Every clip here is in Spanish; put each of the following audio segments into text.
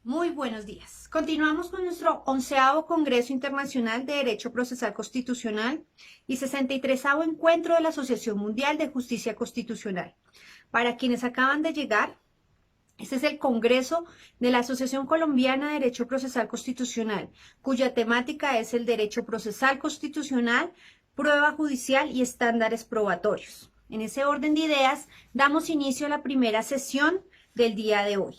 Muy buenos días. Continuamos con nuestro 11º Congreso Internacional de Derecho Procesal Constitucional y 63º Encuentro de la Asociación Mundial de Justicia Constitucional. Para quienes acaban de llegar, este es el Congreso de la Asociación Colombiana de Derecho Procesal Constitucional, cuya temática es el derecho procesal constitucional, prueba judicial y estándares probatorios. En ese orden de ideas, damos inicio a la primera sesión del día de hoy.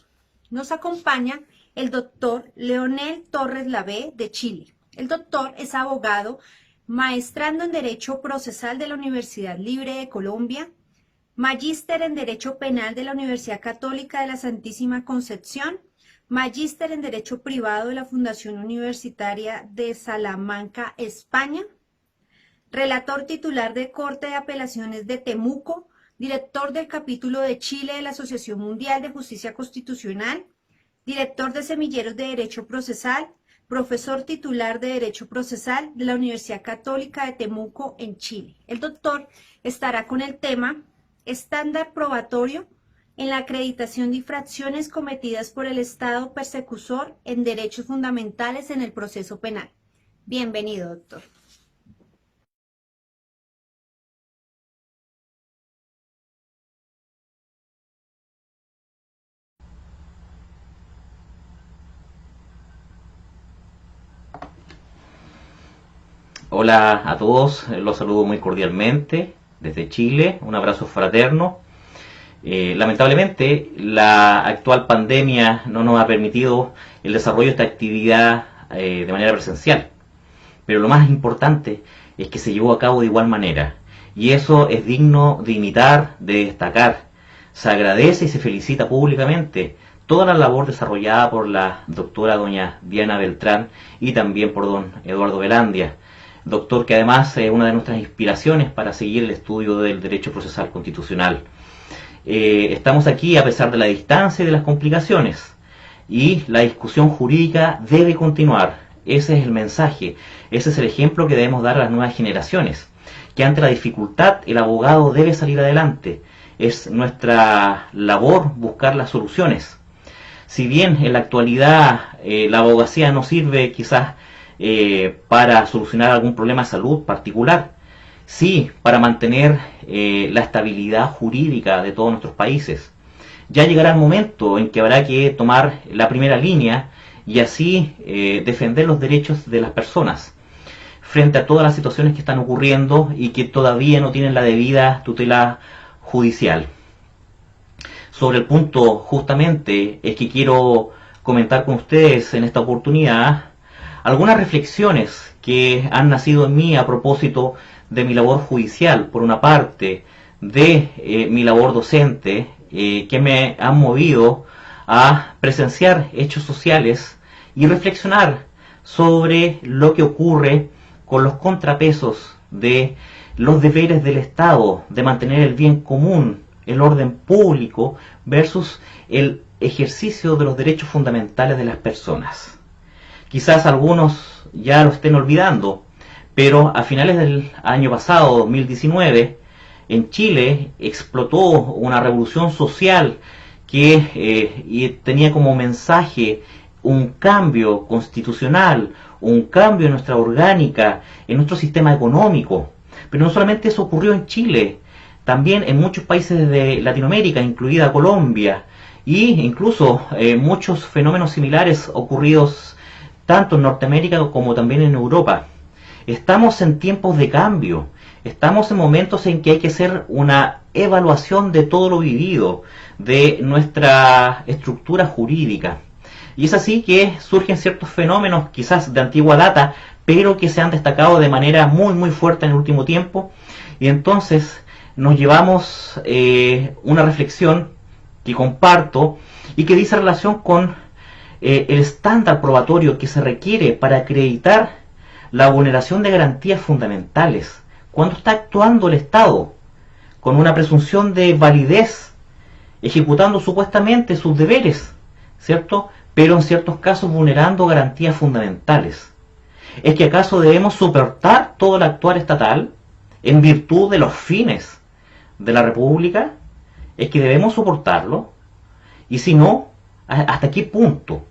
Nos acompaña el doctor Leonel Torres Lavé de Chile. El doctor es abogado, maestrando en Derecho Procesal de la Universidad Libre de Colombia, magíster en Derecho Penal de la Universidad Católica de la Santísima Concepción, magíster en Derecho Privado de la Fundación Universitaria de Salamanca, España, relator titular de Corte de Apelaciones de Temuco, director del capítulo de Chile de la Asociación Mundial de Justicia Constitucional, director de Semilleros de Derecho Procesal, profesor titular de Derecho Procesal de la Universidad Católica de Temuco en Chile. El doctor estará con el tema estándar probatorio en la acreditación de infracciones cometidas por el Estado persecutor en derechos fundamentales en el proceso penal. Bienvenido, doctor. Hola a todos, los saludo muy cordialmente desde Chile, un abrazo fraterno. Lamentablemente, la actual pandemia no nos ha permitido el desarrollo de esta actividad de manera presencial, pero lo más importante es que se llevó a cabo de igual manera, y eso es digno de imitar, de destacar. Se agradece y se felicita públicamente toda la labor desarrollada por la doctora doña Diana Beltrán y también por don Eduardo Velandia, doctor que además es una de nuestras inspiraciones para seguir el estudio del derecho procesal constitucional. Estamos aquí a pesar de la distancia y de las complicaciones, y la discusión jurídica debe continuar. Ese es el mensaje, ese es el ejemplo que debemos dar a las nuevas generaciones, que ante la dificultad el abogado debe salir adelante. Es nuestra labor buscar las soluciones. Si bien en la actualidad la abogacía no sirve quizás para solucionar algún problema de salud particular, sí para mantener la estabilidad jurídica de todos nuestros países. Ya llegará el momento en que habrá que tomar la primera línea y así defender los derechos de las personas frente a todas las situaciones que están ocurriendo y que todavía no tienen la debida tutela judicial. Sobre el punto justamente es que quiero comentar con ustedes en esta oportunidad algunas reflexiones que han nacido en mí a propósito de mi labor judicial, por una parte, de mi labor docente, que me han movido a presenciar hechos sociales y reflexionar sobre lo que ocurre con los contrapesos de los deberes del Estado de mantener el bien común, el orden público, versus el ejercicio de los derechos fundamentales de las personas. Quizás algunos ya lo estén olvidando, pero a finales del año pasado, 2019, en Chile explotó una revolución social que tenía como mensaje un cambio constitucional, un cambio en nuestra orgánica, en nuestro sistema económico. Pero no solamente eso ocurrió en Chile, también en muchos países de Latinoamérica, incluida Colombia, e incluso muchos fenómenos similares ocurridos tanto en Norteamérica como también en Europa. Estamos en tiempos de cambio, estamos en momentos en que hay que hacer una evaluación de todo lo vivido, de nuestra estructura jurídica. Y es así que surgen ciertos fenómenos quizás de antigua data, pero que se han destacado de manera muy fuerte en el último tiempo, y entonces nos llevamos una reflexión que comparto y que dice relación con el estándar probatorio que se requiere para acreditar la vulneración de garantías fundamentales cuando está actuando el Estado con una presunción de validez, ejecutando supuestamente sus deberes, ¿cierto? Pero en ciertos casos vulnerando garantías fundamentales. ¿Es que acaso debemos soportar todo el actuar estatal en virtud de los fines de la República? ¿Es que debemos soportarlo? Y si no, ¿hasta qué punto?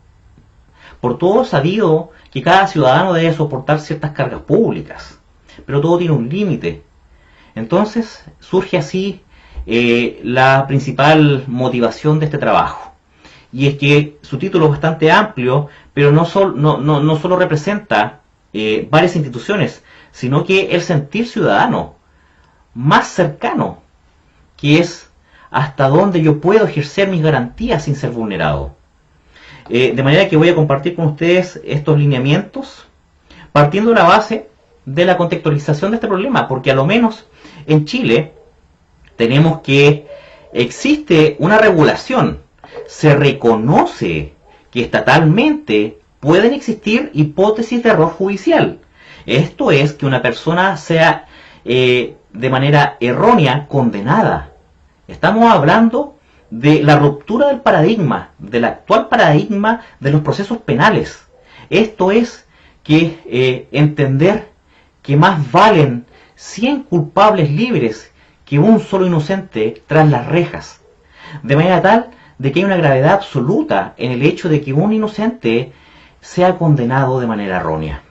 Por todo sabido que cada ciudadano debe soportar ciertas cargas públicas, pero todo tiene un límite. Entonces surge así la principal motivación de este trabajo, y es que su título es bastante amplio, pero no solo representa varias instituciones, sino que el sentir ciudadano más cercano, que es hasta dónde yo puedo ejercer mis garantías sin ser vulnerado. De manera que voy a compartir con ustedes estos lineamientos, partiendo de la base de la contextualización de este problema, porque a lo menos en Chile tenemos que existe una regulación, se reconoce que estatalmente pueden existir hipótesis de error judicial. Esto es que una persona sea de manera errónea condenada. Estamos hablando de la ruptura del paradigma, del actual paradigma de los procesos penales. Esto es que entender que más valen 100 culpables libres que un solo inocente tras las rejas. De manera tal de que hay una gravedad absoluta en el hecho de que un inocente sea condenado de manera errónea.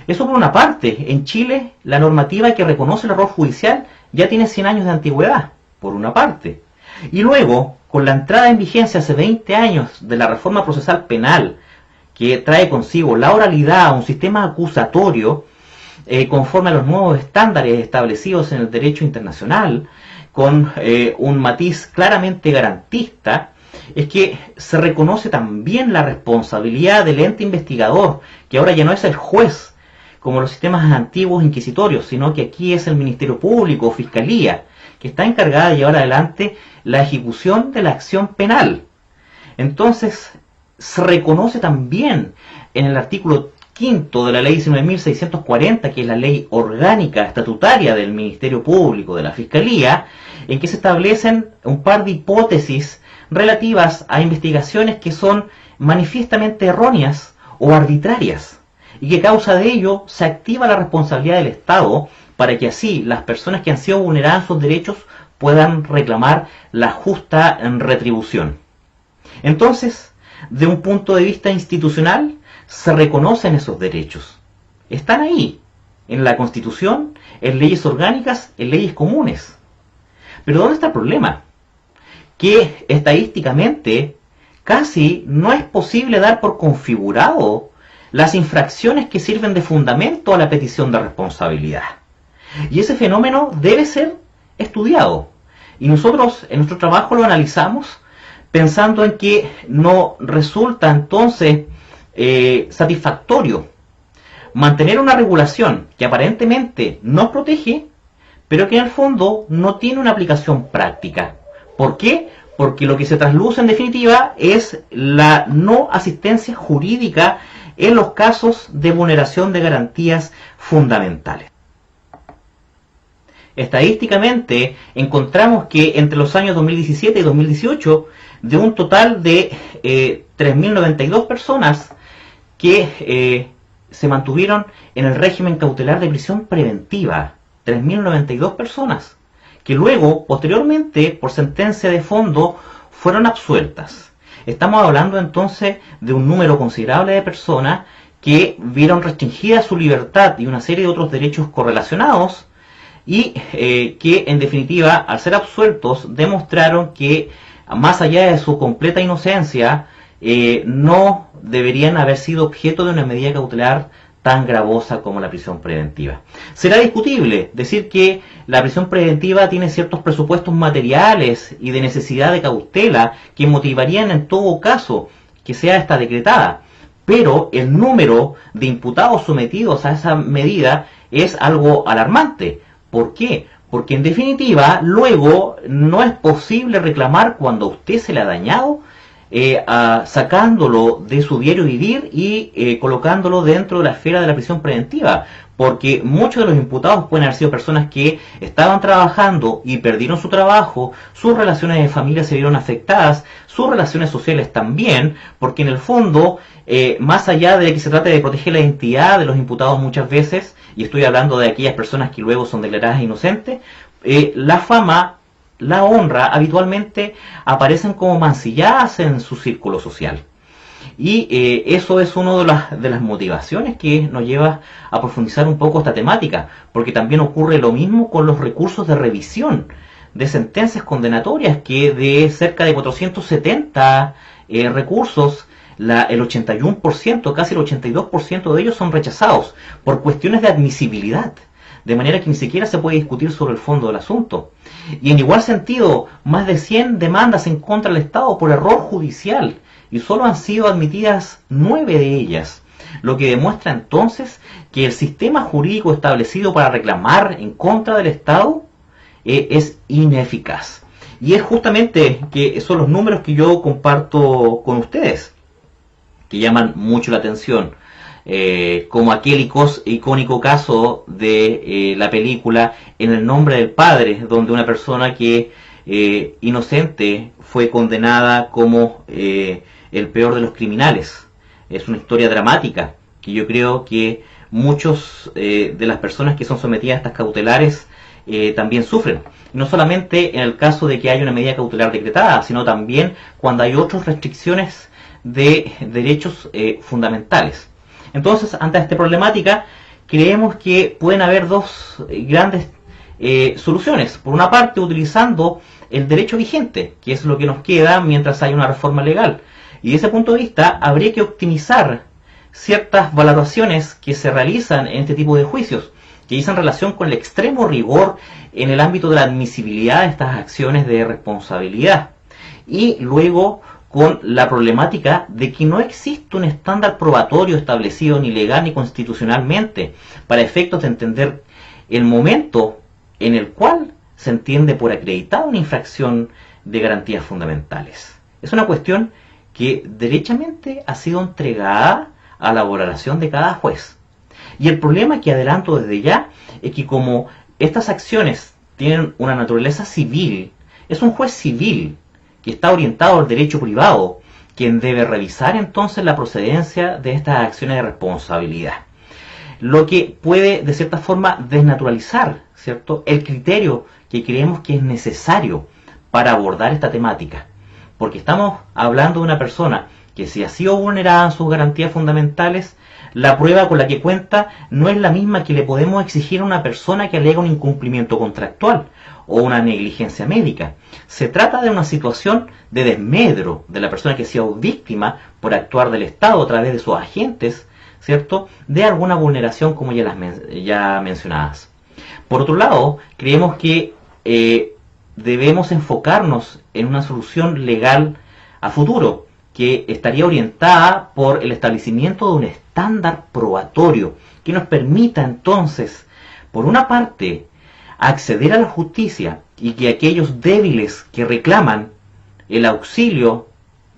Eso por una parte. En Chile, la normativa que reconoce el error judicial ya tiene 100 años de antigüedad, por una parte. Y luego, con la entrada en vigencia hace 20 años de la reforma procesal penal, que trae consigo la oralidad a un sistema acusatorio, conforme a los nuevos estándares establecidos en el derecho internacional, con un matiz claramente garantista, es que se reconoce también la responsabilidad del ente investigador, que ahora ya no es el juez, como los sistemas antiguos inquisitorios, sino que aquí es el Ministerio Público o Fiscalía, que está encargada de llevar adelante la ejecución de la acción penal. Entonces, se reconoce también en el artículo 5 de la ley 19.640, que es la ley orgánica estatutaria del Ministerio Público, de la Fiscalía, en que se establecen un par de hipótesis relativas a investigaciones que son manifiestamente erróneas o arbitrarias, y que a causa de ello se activa la responsabilidad del Estado para que así las personas que han sido vulneradas en sus derechos puedan reclamar la justa retribución. Entonces, de un punto de vista institucional, se reconocen esos derechos. Están ahí, en la Constitución, en leyes orgánicas, en leyes comunes. Pero ¿dónde está el problema? Que estadísticamente casi no es posible dar por configurado las infracciones que sirven de fundamento a la petición de responsabilidad. Y ese fenómeno debe ser estudiado. Y nosotros en nuestro trabajo lo analizamos pensando en que no resulta entonces satisfactorio mantener una regulación que aparentemente nos protege, pero que en el fondo no tiene una aplicación práctica. ¿Por qué? Porque lo que se trasluce en definitiva es la no asistencia jurídica en los casos de vulneración de garantías fundamentales. Estadísticamente encontramos que entre los años 2017 y 2018, de un total de 3.092 personas que se mantuvieron en el régimen cautelar de prisión preventiva, 3.092 personas, que luego, posteriormente, por sentencia de fondo, fueron absueltas. Estamos hablando entonces de un número considerable de personas que vieron restringida su libertad y una serie de otros derechos correlacionados, y que en definitiva, al ser absueltos, demostraron que más allá de su completa inocencia, no deberían haber sido objeto de una medida cautelar tan gravosa como la prisión preventiva. Será discutible decir que la prisión preventiva tiene ciertos presupuestos materiales y de necesidad de cautela que motivarían en todo caso que sea esta decretada, pero el número de imputados sometidos a esa medida es algo alarmante. ¿Por qué? Porque en definitiva luego no es posible reclamar cuando a usted se le ha dañado, sacándolo de su diario vivir y colocándolo dentro de la esfera de la prisión preventiva, porque muchos de los imputados pueden haber sido personas que estaban trabajando y perdieron su trabajo, sus relaciones de familia se vieron afectadas, sus relaciones sociales también, porque en el fondo, más allá de que se trate de proteger la identidad de los imputados muchas veces, y estoy hablando de aquellas personas que luego son declaradas inocentes, la fama, la honra habitualmente aparecen como mancilladas en su círculo social. Y eso es una de las motivaciones que nos lleva a profundizar un poco esta temática, porque también ocurre lo mismo con los recursos de revisión de sentencias condenatorias, que de cerca de 470 recursos, el 81%, casi el 82% de ellos son rechazados por cuestiones de admisibilidad, de manera que ni siquiera se puede discutir sobre el fondo del asunto. Y en igual sentido, más de 100 demandas en contra del Estado por error judicial, y solo han sido admitidas 9 de ellas, lo que demuestra entonces que el sistema jurídico establecido para reclamar en contra del Estado es ineficaz. Y es justamente que son los números que yo comparto con ustedes, que llaman mucho la atención, como aquel icónico caso de la película En el nombre del padre, donde una persona que inocente fue condenada como el peor de los criminales. Es una historia dramática que yo creo que muchos de las personas que son sometidas a estas cautelares también sufren. No solamente en el caso de que haya una medida cautelar decretada, sino también cuando hay otras restricciones de derechos fundamentales. Entonces, ante esta problemática, creemos que pueden haber dos grandes soluciones. Por una parte, utilizando el derecho vigente, que es lo que nos queda mientras hay una reforma legal. Y desde ese punto de vista, habría que optimizar ciertas valoraciones que se realizan en este tipo de juicios, que dicen relación con el extremo rigor en el ámbito de la admisibilidad de estas acciones de responsabilidad. Y luego con la problemática de que no existe un estándar probatorio establecido ni legal ni constitucionalmente para efectos de entender el momento en el cual se entiende por acreditada una infracción de garantías fundamentales. Es una cuestión que derechamente ha sido entregada a la valoración de cada juez. Y el problema que adelanto desde ya es que como estas acciones tienen una naturaleza civil, es un juez civil que está orientado al derecho privado quien debe revisar entonces la procedencia de estas acciones de responsabilidad. Lo que puede de cierta forma desnaturalizar, ¿cierto?, el criterio que creemos que es necesario para abordar esta temática. Porque estamos hablando de una persona que si ha sido vulnerada en sus garantías fundamentales, la prueba con la que cuenta no es la misma que le podemos exigir a una persona que alega un incumplimiento contractual o una negligencia médica. Se trata de una situación de desmedro de la persona que ha sido víctima por actuar del Estado a través de sus agentes, ¿cierto?, de alguna vulneración como ya mencionadas. Por otro lado, creemos que debemos enfocarnos en una solución legal a futuro, que estaría orientada por el establecimiento de un estándar probatorio que nos permita entonces, por una parte, acceder a la justicia y que aquellos débiles que reclaman el auxilio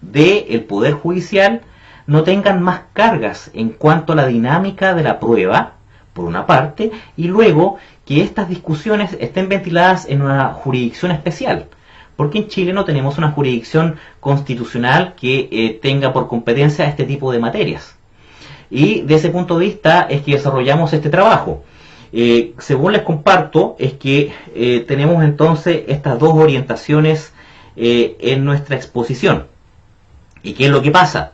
del Poder Judicial no tengan más cargas en cuanto a la dinámica de la prueba, por una parte, y luego que estas discusiones estén ventiladas en una jurisdicción especial, porque en Chile no tenemos una jurisdicción constitucional que tenga por competencia este tipo de materias. Y de ese punto de vista es que desarrollamos este trabajo. Según les comparto, es que tenemos entonces estas dos orientaciones en nuestra exposición. ¿Y qué es lo que pasa?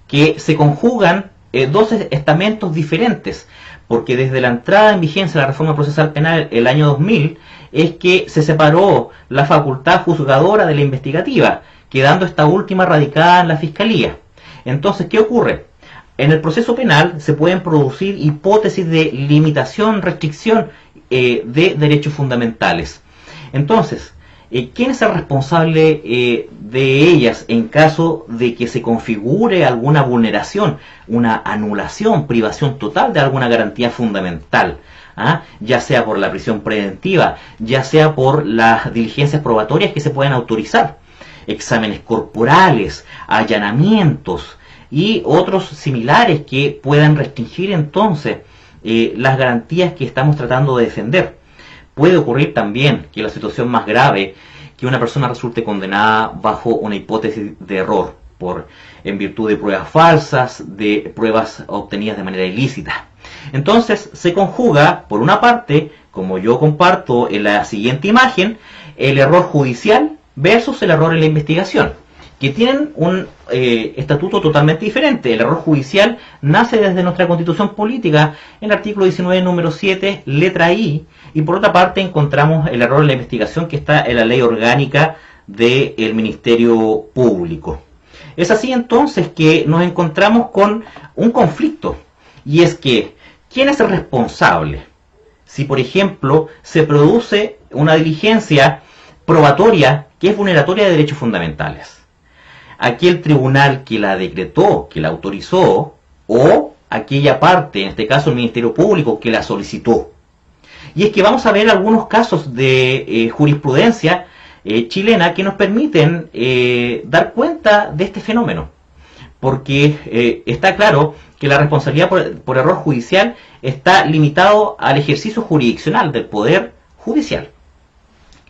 Que se conjugan dos estamentos diferentes, porque desde la entrada en vigencia de la reforma procesal penal el año 2000 es que se separó la facultad juzgadora de la investigativa, quedando esta última radicada en la Fiscalía. Entonces, ¿qué ocurre? En el proceso penal se pueden producir hipótesis de limitación, restricción de derechos fundamentales. Entonces, ¿quién es el responsable de ellas en caso de que se configure alguna vulneración, una anulación, privación total de alguna garantía fundamental? Ya sea por la prisión preventiva, ya sea por las diligencias probatorias que se pueden autorizar, exámenes corporales, allanamientos y otros similares que puedan restringir entonces las garantías que estamos tratando de defender. Puede ocurrir también que la situación más grave, que una persona resulte condenada bajo una hipótesis de error, en virtud de pruebas falsas, de pruebas obtenidas de manera ilícita. Entonces se conjuga, por una parte, como yo comparto en la siguiente imagen, el error judicial versus el error en la investigación. que tienen un estatuto totalmente diferente. El error judicial nace desde nuestra Constitución Política, en el artículo 19, número 7, letra I, y por otra parte encontramos el error en la investigación que está en la Ley Orgánica del Ministerio Público. Es así entonces que nos encontramos con un conflicto, y es que, ¿quién es el responsable? Si, por ejemplo, se produce una diligencia probatoria que es vulneratoria de derechos fundamentales. Aquel tribunal que la decretó, que la autorizó, o aquella parte, en este caso el Ministerio Público, que la solicitó. Y es que vamos a ver algunos casos de jurisprudencia chilena que nos permiten dar cuenta de este fenómeno. Porque está claro que la responsabilidad por error judicial está limitado al ejercicio jurisdiccional del Poder Judicial.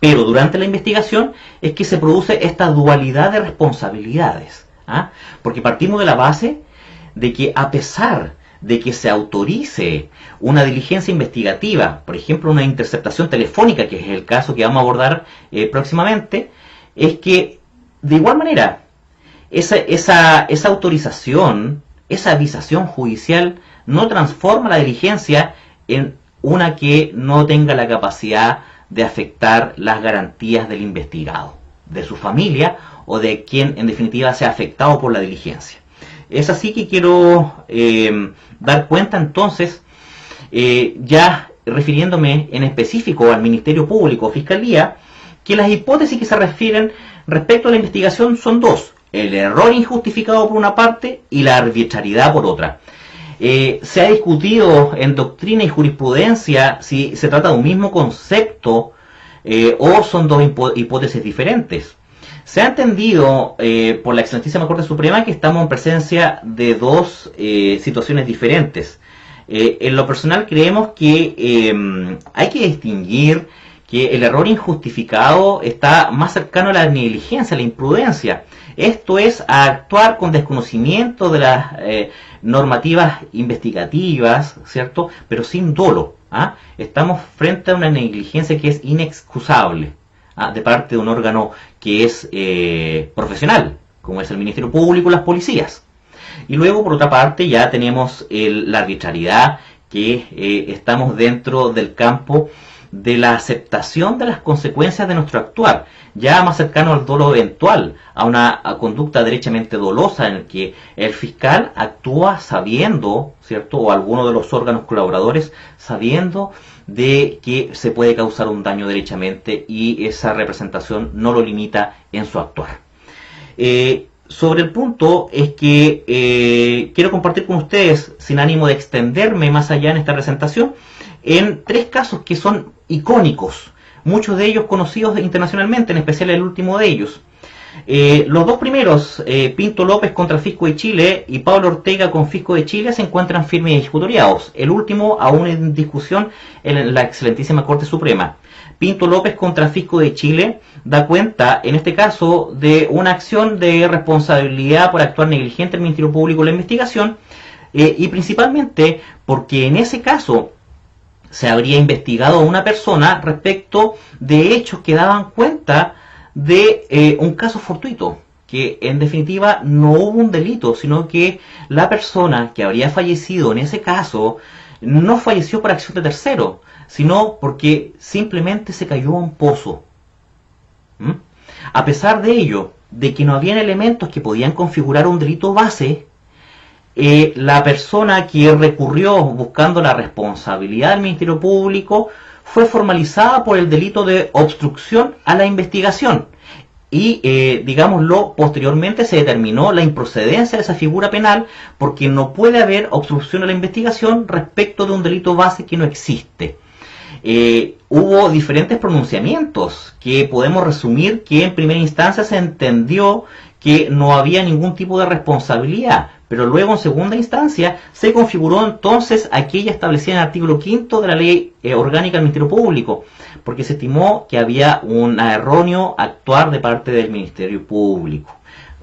Pero durante la investigación es que se produce esta dualidad de responsabilidades. ¿Ah? Porque partimos de la base de que a pesar de que se autorice una diligencia investigativa, por ejemplo una interceptación telefónica, que es el caso que vamos a abordar próximamente, es que de igual manera esa autorización, esa avisación judicial no transforma la diligencia en una que no tenga la capacidad de afectar las garantías del investigado, de su familia o de quien en definitiva sea afectado por la diligencia. Es así que quiero dar cuenta entonces, ya refiriéndome en específico al Ministerio Público o Fiscalía, que las hipótesis que se refieren respecto a la investigación son dos: el error injustificado por una parte y la arbitrariedad por otra. Se ha discutido en doctrina y jurisprudencia si se trata de un mismo concepto o son dos hipótesis diferentes. Se ha entendido por la Excelentísima Corte Suprema que estamos en presencia de dos situaciones diferentes. En lo personal creemos que hay que distinguir que el error injustificado está más cercano a la negligencia, a la imprudencia. Esto es, a actuar con desconocimiento de las normativas investigativas, ¿cierto? Pero sin dolo. ¿Ah? Estamos frente a una negligencia que es inexcusable de parte de un órgano que es profesional, como es el Ministerio Público y las policías. Y luego, por otra parte, ya tenemos la arbitrariedad, que estamos dentro del campo de la aceptación de las consecuencias de nuestro actuar, ya más cercano al dolo eventual, a una conducta derechamente dolosa en el que el fiscal actúa sabiendo, ¿cierto?, o alguno de los órganos colaboradores sabiendo de que se puede causar un daño derechamente y esa representación no lo limita en su actuar. Sobre el punto es que quiero compartir con ustedes, sin ánimo de extenderme más allá en esta presentación, en tres casos que son icónicos, muchos de ellos conocidos internacionalmente, en especial el último de ellos. Los dos primeros, Pinto López contra Fisco de Chile y Pablo Ortega con Fisco de Chile, se encuentran firmes y ejecutoriados. El último aún en discusión en la Excelentísima Corte Suprema. Pinto López contra Fisco de Chile da cuenta, en este caso, de una acción de responsabilidad por actuar negligente del Ministerio Público en la investigación, y principalmente porque en ese caso se habría investigado a una persona respecto de hechos que daban cuenta de un caso fortuito, que en definitiva no hubo un delito, sino que la persona que habría fallecido en ese caso no falleció por acción de tercero, sino porque simplemente se cayó a un pozo. A pesar de ello, de que no habían elementos que podían configurar un delito base, la persona que recurrió buscando la responsabilidad del Ministerio Público fue formalizada por el delito de obstrucción a la investigación y, digámoslo, posteriormente se determinó la improcedencia de esa figura penal porque no puede haber obstrucción a la investigación respecto de un delito base que no existe. Hubo diferentes pronunciamientos que podemos resumir que en primera instancia se entendió que no había ningún tipo de responsabilidad, pero luego en segunda instancia se configuró entonces aquella establecida en el artículo 5 de la Ley Orgánica del Ministerio Público, porque se estimó que había un erróneo actuar de parte del Ministerio Público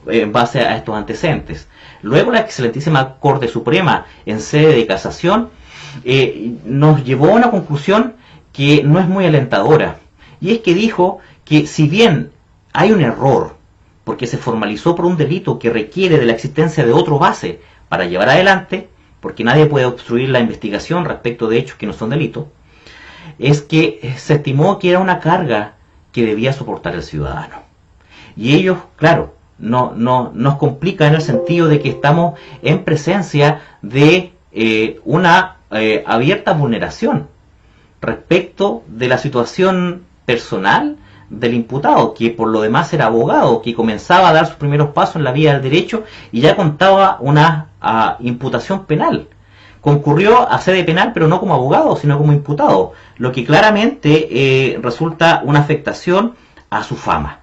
en base a estos antecedentes. Luego la Excelentísima Corte Suprema, en sede de casación, nos llevó a una conclusión que no es muy alentadora, y es que dijo que si bien hay un error porque se formalizó por un delito que requiere de la existencia de otro base para llevar adelante, porque nadie puede obstruir la investigación respecto de hechos que no son delitos, es que se estimó que era una carga que debía soportar el ciudadano. Y ellos, claro, no nos complica en el sentido de que estamos en presencia de una abierta vulneración respecto de la situación personal del imputado, que por lo demás era abogado, que comenzaba a dar sus primeros pasos en la vía del derecho y ya contaba una imputación penal. Concurrió a sede penal, pero no como abogado, sino como imputado, lo que claramente resulta una afectación a su fama.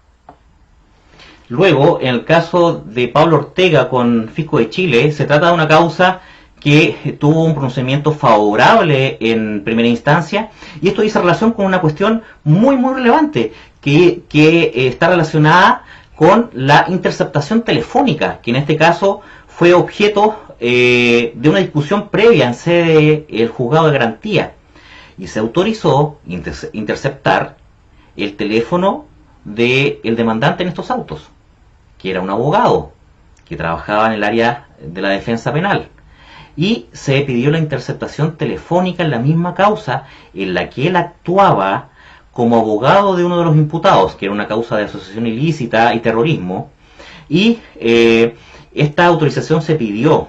Luego, en el caso de Pablo Ortega con Fisco de Chile, se trata de una causa que tuvo un pronunciamiento favorable en primera instancia, y esto dice relación con una cuestión muy relevante, que está relacionada con la interceptación telefónica, que en este caso fue objeto de una discusión previa en sede del juzgado de garantía, y se autorizó interceptar el teléfono del demandante en estos autos, que era un abogado que trabajaba en el área de la defensa penal, y se pidió la interceptación telefónica en la misma causa en la que él actuaba como abogado de uno de los imputados, que era una causa de asociación ilícita y terrorismo, y esta autorización se pidió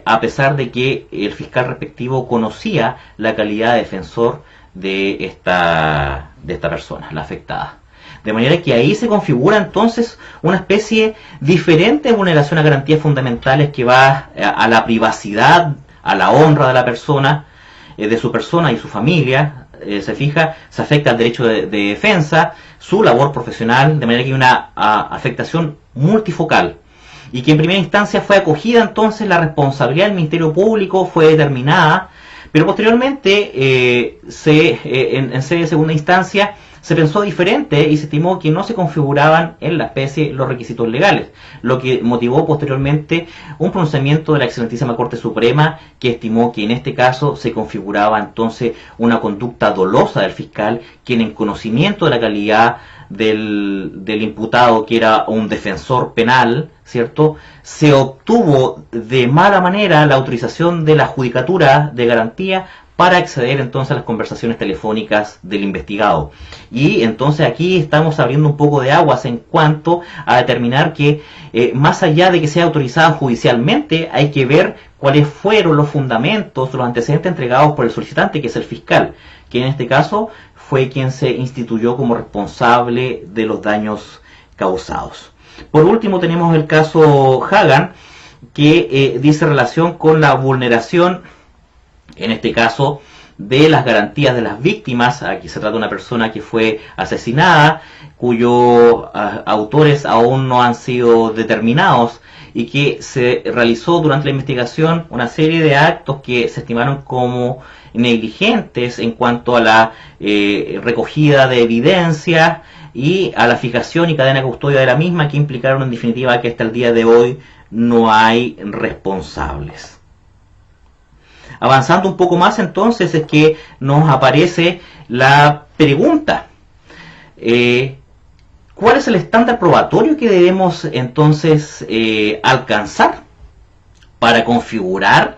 a pesar de que el fiscal respectivo conocía la calidad de defensor de esta persona, la afectada. De manera que ahí se configura entonces una especie diferente de vulneración a garantías fundamentales que va a la privacidad, a la honra de la persona, de su persona y su familia, se afecta al derecho de defensa, su labor profesional, de manera que hay una afectación multifocal. Y que en primera instancia fue acogida entonces la responsabilidad del Ministerio Público, fue determinada, pero posteriormente en sede de segunda instancia se pensó diferente y se estimó que no se configuraban en la especie los requisitos legales, lo que motivó posteriormente un pronunciamiento de la excelentísima Corte Suprema, que estimó que en este caso se configuraba entonces una conducta dolosa del fiscal, quien en conocimiento de la calidad del imputado, que era un defensor penal, ¿cierto?, se obtuvo de mala manera la autorización de la Judicatura de Garantía para acceder entonces a las conversaciones telefónicas del investigado. Y entonces aquí estamos abriendo un poco de aguas en cuanto a determinar que más allá de que sea autorizada judicialmente, hay que ver cuáles fueron los fundamentos, los antecedentes entregados por el solicitante, que es el fiscal, que en este caso fue quien se instituyó como responsable de los daños causados. Por último tenemos el caso Hagan, que dice relación con la vulneración, en este caso, de las garantías de las víctimas. Aquí se trata de una persona que fue asesinada, cuyos autores aún no han sido determinados, y que se realizó durante la investigación una serie de actos que se estimaron como negligentes en cuanto a la recogida de evidencia y a la fijación y cadena de custodia de la misma, que implicaron en definitiva que hasta el día de hoy no hay responsables. Avanzando un poco más entonces es que nos aparece la pregunta, ¿cuál es el estándar probatorio que debemos entonces alcanzar para configurar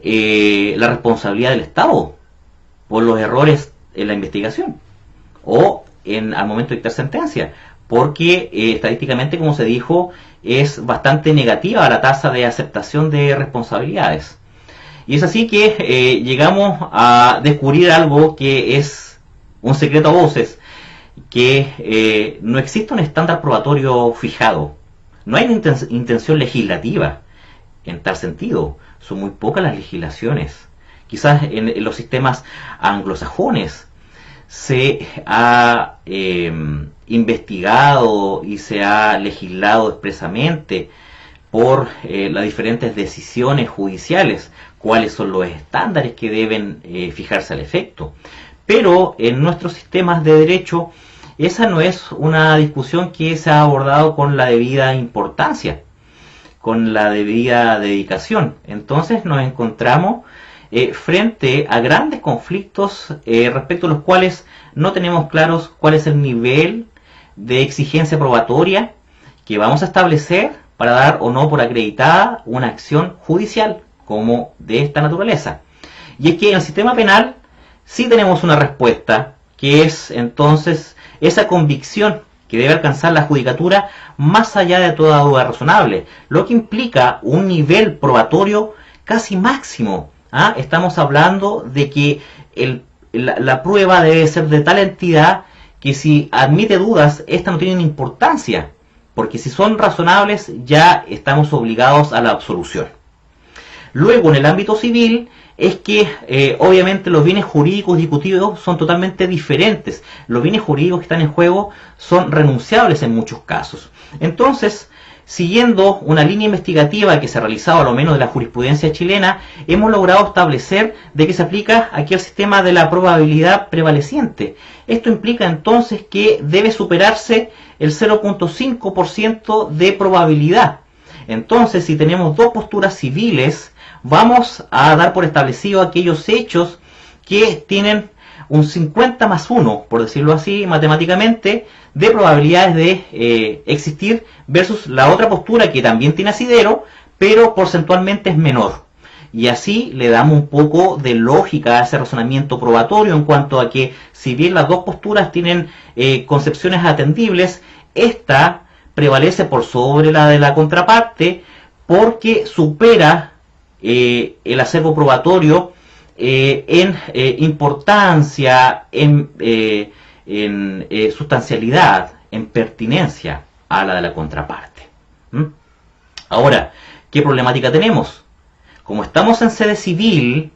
la responsabilidad del Estado por los errores en la investigación o al momento de dictar sentencia? Porque estadísticamente, como se dijo, es bastante negativa la tasa de aceptación de responsabilidades. Y es así que llegamos a descubrir algo que es un secreto a voces, que no existe un estándar probatorio fijado. No hay una intención legislativa en tal sentido. Son muy pocas las legislaciones. Quizás en los sistemas anglosajones se ha investigado y se ha legislado expresamente por las diferentes decisiones judiciales cuáles son los estándares que deben fijarse al efecto. Pero en nuestros sistemas de derecho esa no es una discusión que se ha abordado con la debida importancia, con la debida dedicación. Entonces nos encontramos frente a grandes conflictos respecto a los cuales no tenemos claros cuál es el nivel de exigencia probatoria que vamos a establecer para dar o no por acreditada una acción judicial como de esta naturaleza. Y es que en el sistema penal sí tenemos una respuesta, que es entonces esa convicción que debe alcanzar la judicatura más allá de toda duda razonable, lo que implica un nivel probatorio casi máximo. ¿Ah? Estamos hablando de que la prueba debe ser de tal entidad que si admite dudas, estas no tienen importancia, porque si son razonables ya estamos obligados a la absolución. Luego, en el ámbito civil, es que obviamente los bienes jurídicos discutidos son totalmente diferentes. Los bienes jurídicos que están en juego son renunciables en muchos casos. Entonces, siguiendo una línea investigativa que se ha realizado a lo menos de la jurisprudencia chilena, hemos logrado establecer de que se aplica aquí el sistema de la probabilidad prevaleciente. Esto implica entonces que debe superarse el 0.5% de probabilidad. Entonces, si tenemos dos posturas civiles, vamos a dar por establecido aquellos hechos que tienen un 50 más 1, por decirlo así, matemáticamente, de probabilidades de existir versus la otra postura que también tiene asidero, pero porcentualmente es menor. Y así le damos un poco de lógica a ese razonamiento probatorio en cuanto a que si bien las dos posturas tienen concepciones atendibles, esta prevalece por sobre la de la contraparte porque supera el acervo probatorio en importancia, en sustancialidad, en pertinencia a la de la contraparte. Ahora, ¿qué problemática tenemos? Como estamos en sede civil,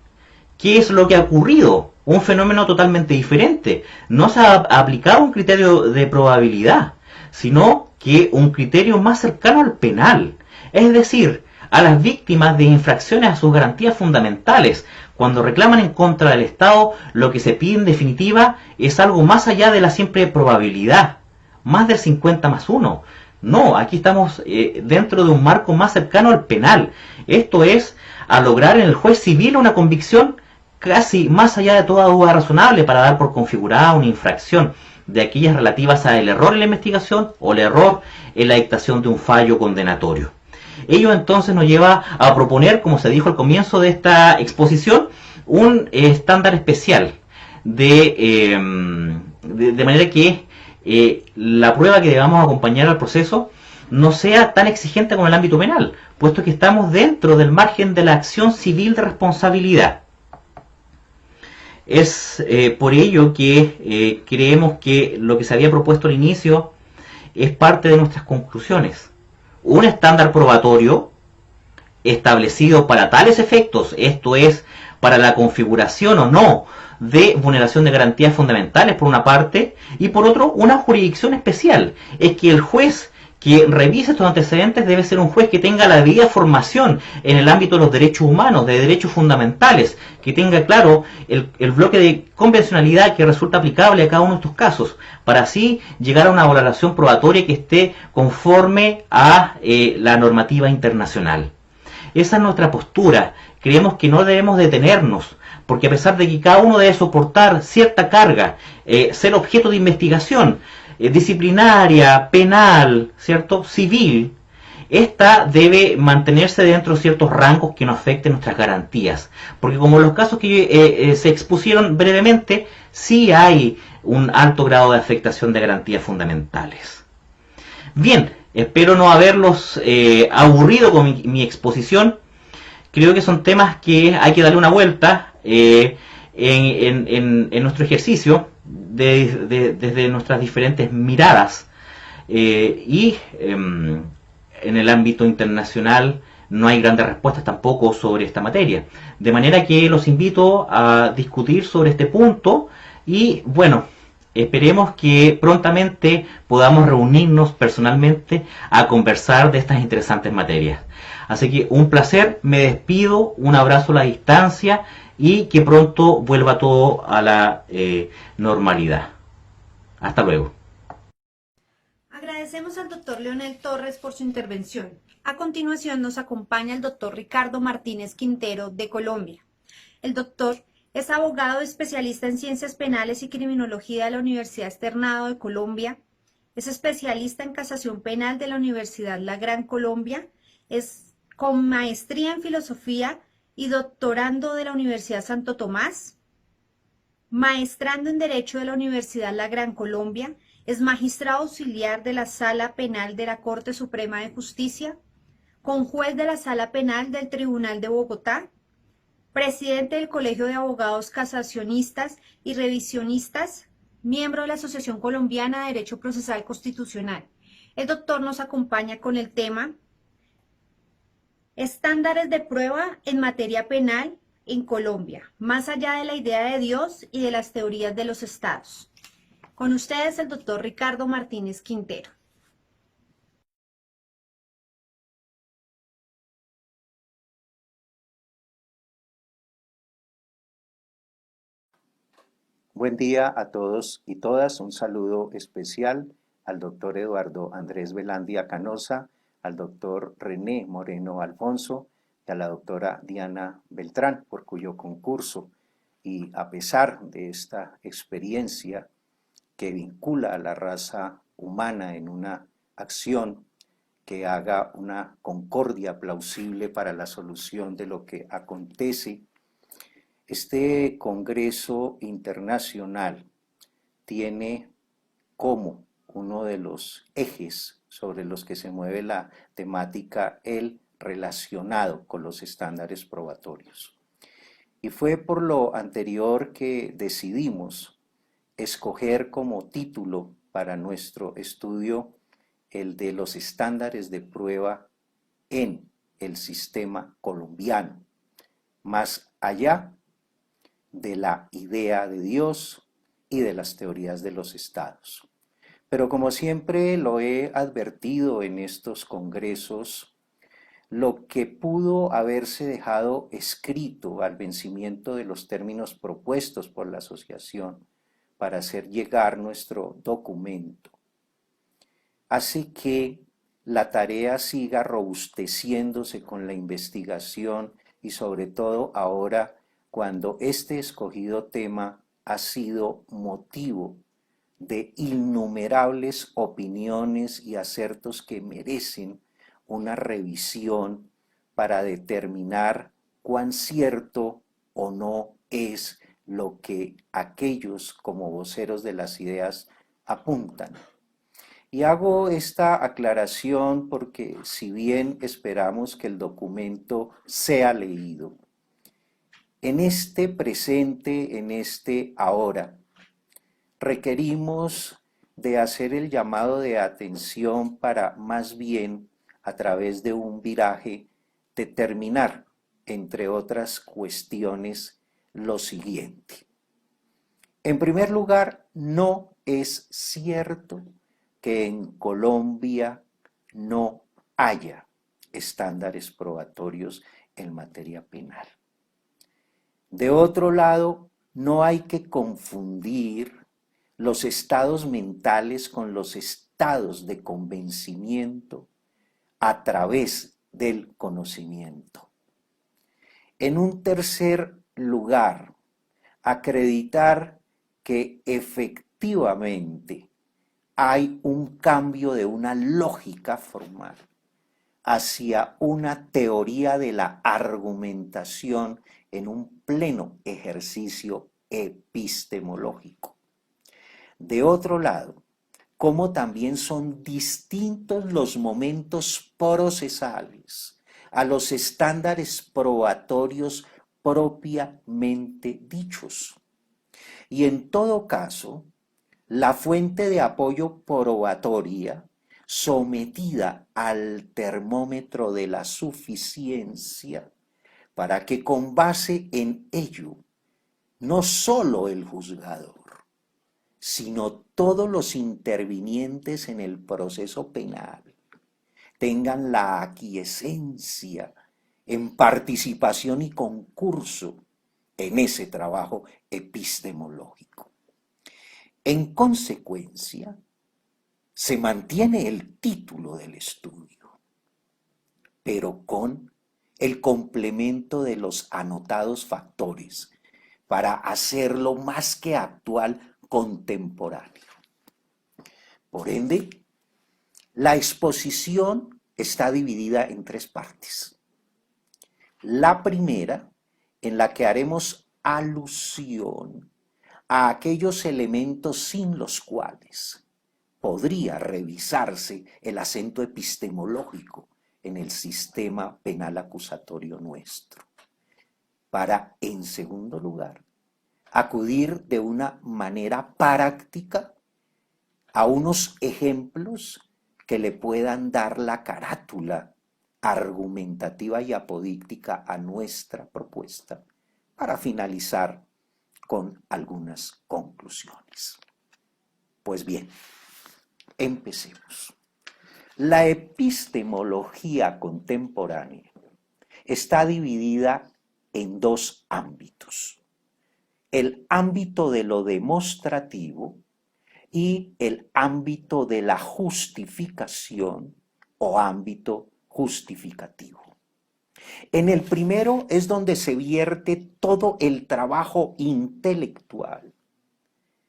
¿qué es lo que ha ocurrido? Un fenómeno totalmente diferente. No se ha aplicado un criterio de probabilidad, sino que un criterio más cercano al penal. Es decir, a las víctimas de infracciones a sus garantías fundamentales. Cuando reclaman en contra del Estado, lo que se pide en definitiva es algo más allá de la simple probabilidad, más del 50 más 1. No, aquí estamos dentro de un marco más cercano al penal. Esto es a lograr en el juez civil una convicción casi más allá de toda duda razonable para dar por configurada una infracción de aquellas relativas al error en la investigación o el error en la dictación de un fallo condenatorio. Ello entonces nos lleva a proponer, como se dijo al comienzo de esta exposición, un estándar especial de manera que la prueba que debamos acompañar al proceso no sea tan exigente como en el ámbito penal, puesto que estamos dentro del margen de la acción civil de responsabilidad. Es por ello que creemos que lo que se había propuesto al inicio es parte de nuestras conclusiones. Un estándar probatorio establecido para tales efectos, esto es, para la configuración o no de vulneración de garantías fundamentales por una parte, y por otro, una jurisdicción especial. Es que el juez que revise estos antecedentes debe ser un juez que tenga la debida formación en el ámbito de los derechos humanos, de derechos fundamentales, que tenga claro el bloque de convencionalidad que resulta aplicable a cada uno de estos casos, para así llegar a una valoración probatoria que esté conforme a la normativa internacional. Esa es nuestra postura. Creemos que no debemos detenernos, porque a pesar de que cada uno debe soportar cierta carga, ser objeto de investigación disciplinaria, penal, ¿cierto?, civil, esta debe mantenerse dentro de ciertos rangos que no afecten nuestras garantías. Porque como en los casos que se expusieron brevemente, sí hay un alto grado de afectación de garantías fundamentales. Bien, espero no haberlos aburrido con mi exposición. Creo que son temas que hay que darle una vuelta en nuestro ejercicio desde nuestras diferentes miradas. Y en el ámbito internacional no hay grandes respuestas tampoco sobre esta materia. De manera que los invito a discutir sobre este punto y bueno, esperemos que prontamente podamos reunirnos personalmente a conversar de estas interesantes materias. Así que un placer, me despido, un abrazo a la distancia y que pronto vuelva todo a la normalidad. Hasta luego. Agradecemos al doctor Leonel Torres por su intervención. A continuación nos acompaña el doctor Ricardo Martínez Quintero de Colombia. El doctor es abogado especialista en ciencias penales y criminología de la Universidad Externado de Colombia. Es especialista en casación penal de la Universidad La Gran Colombia, es con maestría en filosofía y doctorando de la Universidad Santo Tomás, maestrando en Derecho de la Universidad La Gran Colombia, es magistrado auxiliar de la Sala Penal de la Corte Suprema de Justicia, conjuez de la Sala Penal del Tribunal de Bogotá, presidente del Colegio de Abogados Casacionistas y Revisionistas, miembro de la Asociación Colombiana de Derecho Procesal Constitucional. El doctor nos acompaña con el tema Estándares de prueba en materia penal en Colombia, más allá de la idea de Dios y de las teorías de los estados. Con ustedes el doctor Ricardo Martínez Quintero. Buen día a todos y todas. Un saludo especial al doctor Eduardo Andrés Velandia Canosa, al doctor René Moreno Alfonso y a la doctora Diana Beltrán, por cuyo concurso y a pesar de esta experiencia que vincula a la raza humana en una acción que haga una concordia plausible para la solución de lo que acontece, este Congreso Internacional tiene como uno de los ejes sobre los que se mueve la temática el relacionado con los estándares probatorios. Y fue por lo anterior que decidimos escoger como título para nuestro estudio el de los estándares de prueba en el sistema colombiano, más allá de la idea de Dios y de las teorías de los estados. Pero como siempre lo he advertido en estos congresos, lo que pudo haberse dejado escrito al vencimiento de los términos propuestos por la asociación para hacer llegar nuestro documento, hace que la tarea siga robusteciéndose con la investigación y sobre todo ahora cuando este escogido tema ha sido motivo de innumerables opiniones y acertos que merecen una revisión para determinar cuán cierto o no es lo que aquellos como voceros de las ideas apuntan. Y hago esta aclaración porque si bien esperamos que el documento sea leído, en este presente, en este ahora, requerimos de hacer el llamado de atención para más bien, a través de un viraje, determinar, entre otras cuestiones, lo siguiente. En primer lugar, no es cierto que en Colombia no haya estándares probatorios en materia penal. De otro lado, no hay que confundir los estados mentales con los estados de convencimiento a través del conocimiento. En un tercer lugar, acreditar que efectivamente hay un cambio de una lógica formal hacia una teoría de la argumentación en un pleno ejercicio epistemológico. De otro lado, como también son distintos los momentos procesales a los estándares probatorios propiamente dichos. Y en todo caso, la fuente de apoyo probatoria sometida al termómetro de la suficiencia para que con base en ello no solo el juzgador, sino todos los intervinientes en el proceso penal tengan la aquiescencia en participación y concurso en ese trabajo epistemológico. En consecuencia, se mantiene el título del estudio, pero con el complemento de los anotados factores para hacerlo más que actual, contemporáneo. Por ende, la exposición está dividida en 3 partes. La primera, en la que haremos alusión a aquellos elementos sin los cuales podría revisarse el acento epistemológico en el sistema penal acusatorio nuestro, para, en segundo lugar, acudir de una manera práctica a unos ejemplos que le puedan dar la carátula argumentativa y apodíctica a nuestra propuesta, para finalizar con algunas conclusiones. Pues bien, empecemos. La epistemología contemporánea está dividida en 2 ámbitos: el ámbito de lo demostrativo y el ámbito de la justificación o ámbito justificativo. En el primero es donde se vierte todo el trabajo intelectual,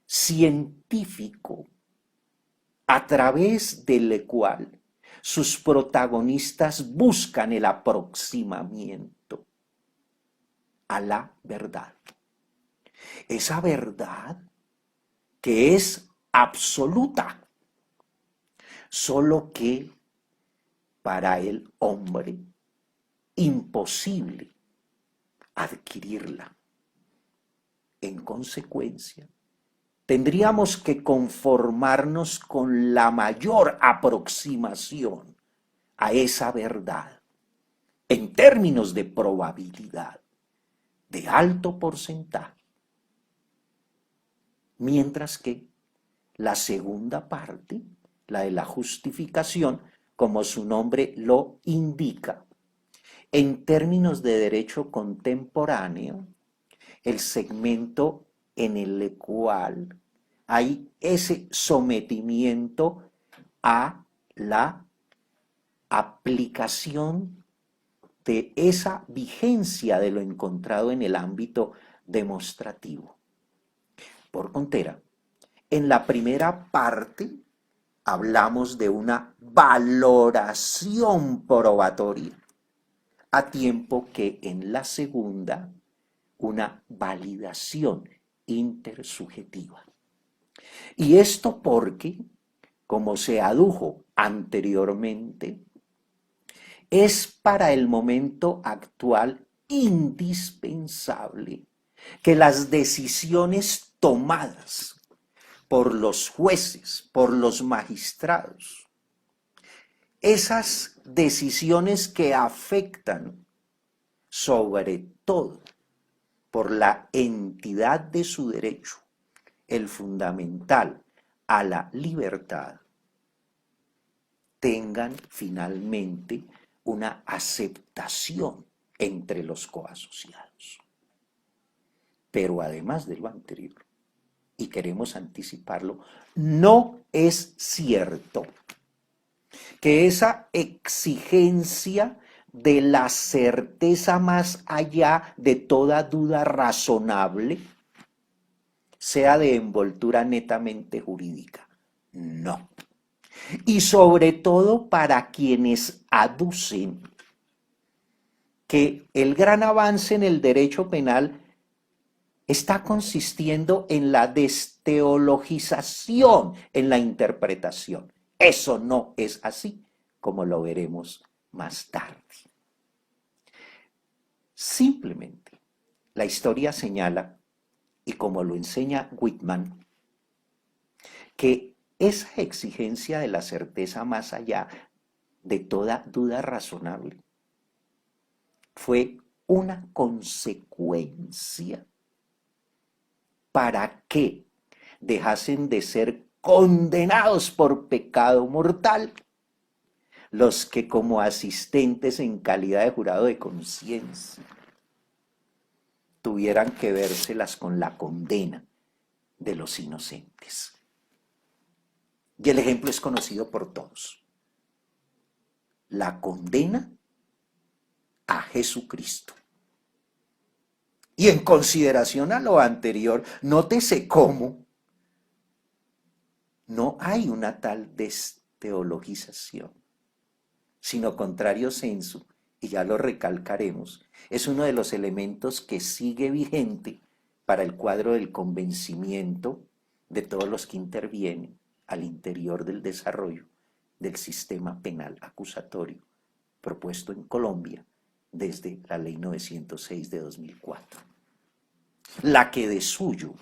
científico, a través del cual sus protagonistas buscan el aproximamiento a la verdad. Esa verdad que es absoluta, solo que para el hombre imposible adquirirla. En consecuencia, tendríamos que conformarnos con la mayor aproximación a esa verdad en términos de probabilidad, de alto porcentaje. Mientras que la segunda parte, la de la justificación, como su nombre lo indica, en términos de derecho contemporáneo, el segmento en el cual hay ese sometimiento a la aplicación de esa vigencia de lo encontrado en el ámbito demostrativo. Por contera, en la primera parte hablamos de una valoración probatoria, a tiempo que en la segunda, una validación intersubjetiva. Y esto porque, como se adujo anteriormente, es para el momento actual indispensable que las decisiones tomadas por los jueces, por los magistrados, esas decisiones que afectan sobre todo por la entidad de su derecho, el fundamental a la libertad, tengan finalmente una aceptación entre los coasociados. Pero además de lo anterior, y queremos anticiparlo, no es cierto que esa exigencia de la certeza más allá de toda duda razonable sea de envoltura netamente jurídica. No. Y sobre todo para quienes aducen que el gran avance en el derecho penal está consistiendo en la desteologización en la interpretación. Eso no es así, como lo veremos más tarde. Simplemente, la historia señala, y como lo enseña Whitman, que esa exigencia de la certeza más allá de toda duda razonable fue una consecuencia para que dejasen de ser condenados por pecado mortal los que como asistentes en calidad de jurado de conciencia tuvieran que vérselas con la condena de los inocentes. Y el ejemplo es conocido por todos. La condena a Jesucristo. Y en consideración a lo anterior, nótese cómo No hay una tal desteologización, sino contrario sensu, y ya lo recalcaremos, es uno de los elementos que sigue vigente para el cuadro del convencimiento de todos los que intervienen al interior del desarrollo del sistema penal acusatorio propuesto en Colombia desde la Ley 906 de 2004. La que de suyo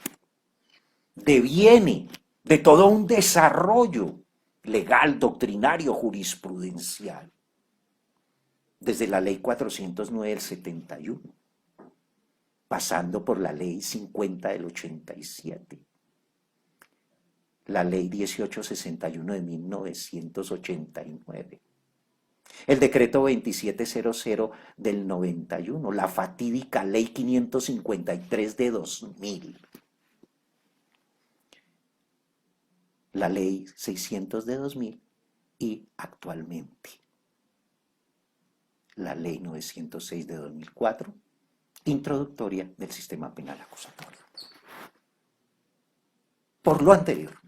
deviene de todo un desarrollo legal, doctrinario, jurisprudencial, desde la Ley 409 del 71, pasando por la Ley 50 del 87, la Ley 1861 de 1989, el Decreto 2700 del 91, la fatídica Ley 553 de 2000, la Ley 600 de 2000 y actualmente la Ley 906 de 2004, introductoria del sistema penal acusatorio. Por lo anterior,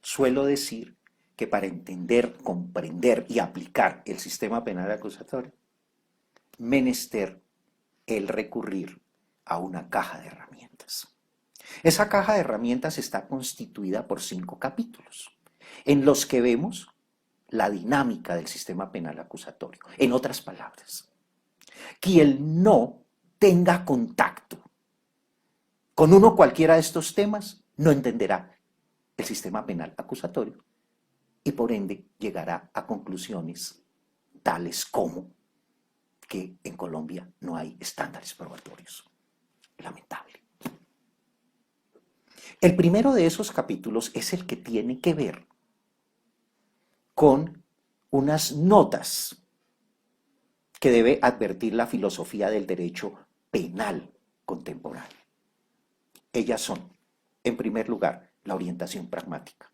suelo decir que para entender, comprender y aplicar el sistema penal acusatorio, menester el recurrir a una caja de herramientas. Esa caja de herramientas está constituida por 5 capítulos, en los que vemos la dinámica del sistema penal acusatorio. En otras palabras, quien no tenga contacto con uno cualquiera de estos temas no entenderá el sistema penal acusatorio y por ende llegará a conclusiones tales como que en Colombia no hay estándares probatorios. Lamentable. El primero de esos capítulos es el que tiene que ver con unas notas que debe advertir la filosofía del derecho penal contemporáneo. Ellas son, en primer lugar, la orientación pragmática,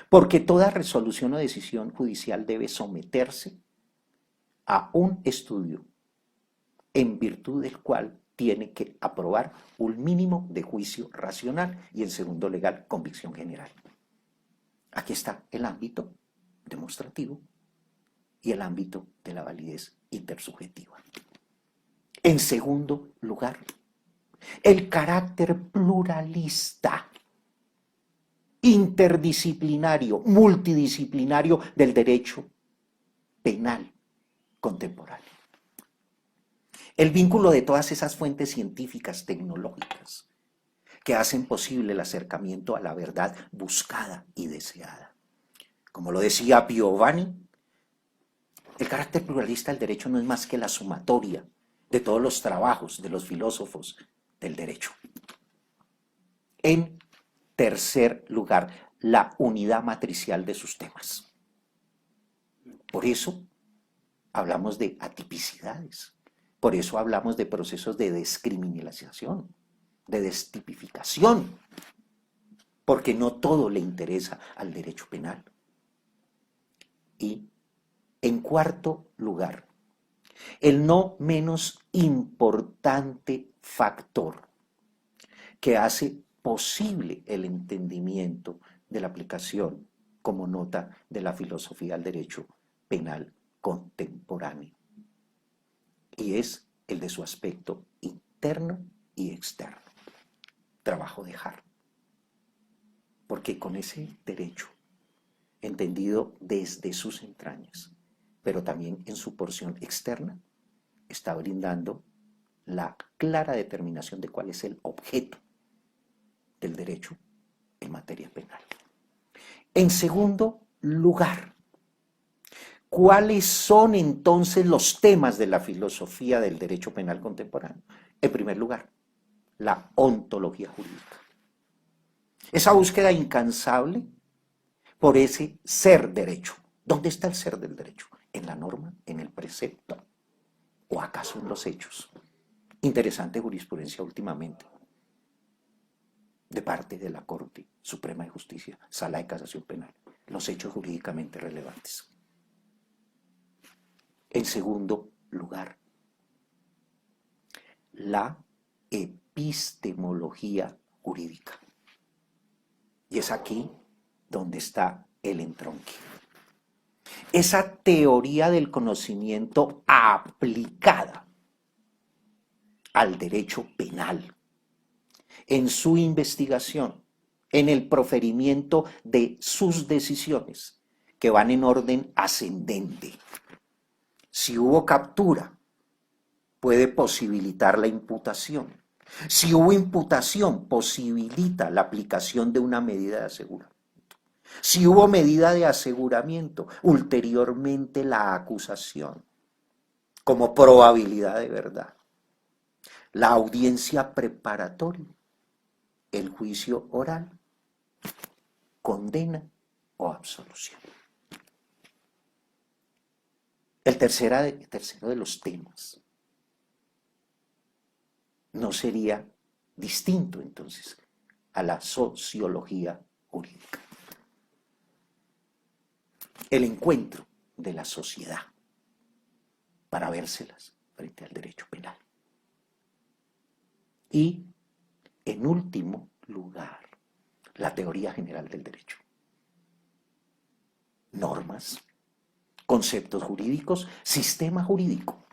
porque toda resolución o decisión judicial debe someterse a un estudio en virtud del cual tiene que aprobar un mínimo de juicio racional y, en segundo lugar, convicción general. Aquí está el ámbito demostrativo y el ámbito de la validez intersubjetiva. En segundo lugar, el carácter pluralista, interdisciplinario, multidisciplinario del derecho penal contemporáneo. El vínculo de todas esas fuentes científicas, tecnológicas, que hacen posible el acercamiento a la verdad buscada y deseada. Como lo decía Piovani, el carácter pluralista del derecho no es más que la sumatoria de todos los trabajos de los filósofos del derecho. En tercer lugar, la unidad matricial de sus temas. Por eso hablamos de atipicidades, por eso hablamos de procesos de descriminalización, de destipificación, porque no todo le interesa al derecho penal. Y en cuarto lugar, el no menos importante factor que hace posible el entendimiento de la aplicación como nota de la filosofía del derecho penal contemporáneo, y es el de su aspecto interno y externo. Trabajo dejar, porque con ese derecho, entendido desde sus entrañas, pero también en su porción externa, está brindando la clara determinación de cuál es el objeto del derecho en materia penal. En segundo lugar, ¿cuáles son entonces los temas de la filosofía del derecho penal contemporáneo? En primer lugar, la ontología jurídica. Esa búsqueda incansable por ese ser derecho. ¿Dónde está el ser del derecho? ¿En la norma? ¿En el precepto? ¿O acaso en los hechos? Interesante jurisprudencia últimamente de parte de la Corte Suprema de Justicia, Sala de Casación Penal, los hechos jurídicamente relevantes. En segundo lugar, la epistemología jurídica. Y es aquí donde está el entronque. Esa teoría del conocimiento aplicada al derecho penal, en su investigación, en el proferimiento de sus decisiones, que van en orden ascendente. Si hubo captura, puede posibilitar la imputación. Si hubo imputación, posibilita la aplicación de una medida de aseguramiento. Si hubo medida de aseguramiento, ulteriormente la acusación, como probabilidad de verdad. La audiencia preparatoria, el juicio oral, condena o absolución. El tercero de los temas no sería distinto entonces a la sociología jurídica. El encuentro de la sociedad para vérselas frente al derecho penal. Y, en último lugar, la teoría general del derecho. Normas, conceptos jurídicos, sistema jurídico.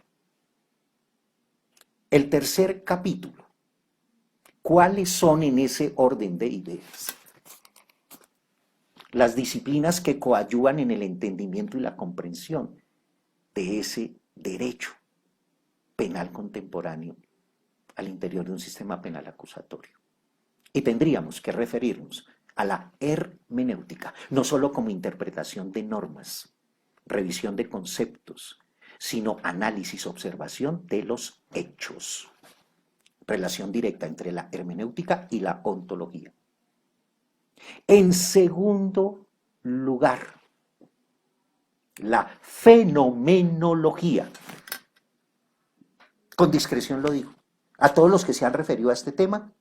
El tercer capítulo. ¿Cuáles son en ese orden de ideas las disciplinas que coadyuvan en el entendimiento y la comprensión de ese derecho penal contemporáneo al interior de un sistema penal acusatorio? Y tendríamos que referirnos a la hermenéutica, no solo como interpretación de normas, revisión de conceptos, sino análisis, observación de los hechos. Relación directa entre la hermenéutica y la ontología. En segundo lugar, la fenomenología. Con discreción lo digo. A todos los que se han referido a este tema,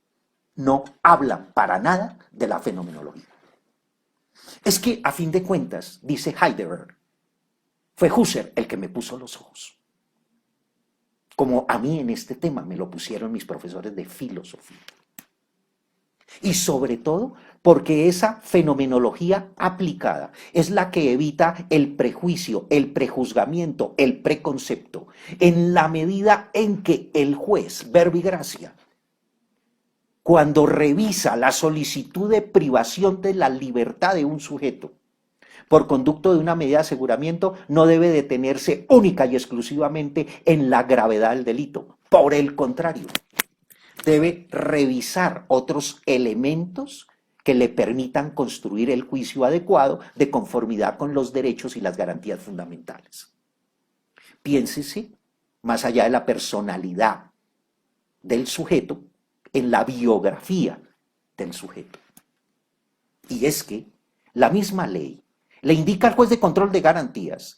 no hablan para nada de la fenomenología. Es que, a fin de cuentas, dice Heidegger, fue Husserl el que me puso los ojos. Como a mí en este tema me lo pusieron mis profesores de filosofía. Y sobre todo porque esa fenomenología aplicada es la que evita el prejuicio, el prejuzgamiento, el preconcepto, en la medida en que el juez, verbi gracia, cuando revisa la solicitud de privación de la libertad de un sujeto por conducto de una medida de aseguramiento, no debe detenerse única y exclusivamente en la gravedad del delito. Por el contrario, debe revisar otros elementos que le permitan construir el juicio adecuado de conformidad con los derechos y las garantías fundamentales. Piénsese, más allá de la personalidad del sujeto, en la biografía del sujeto. Y es que la misma ley le indica al juez de control de garantías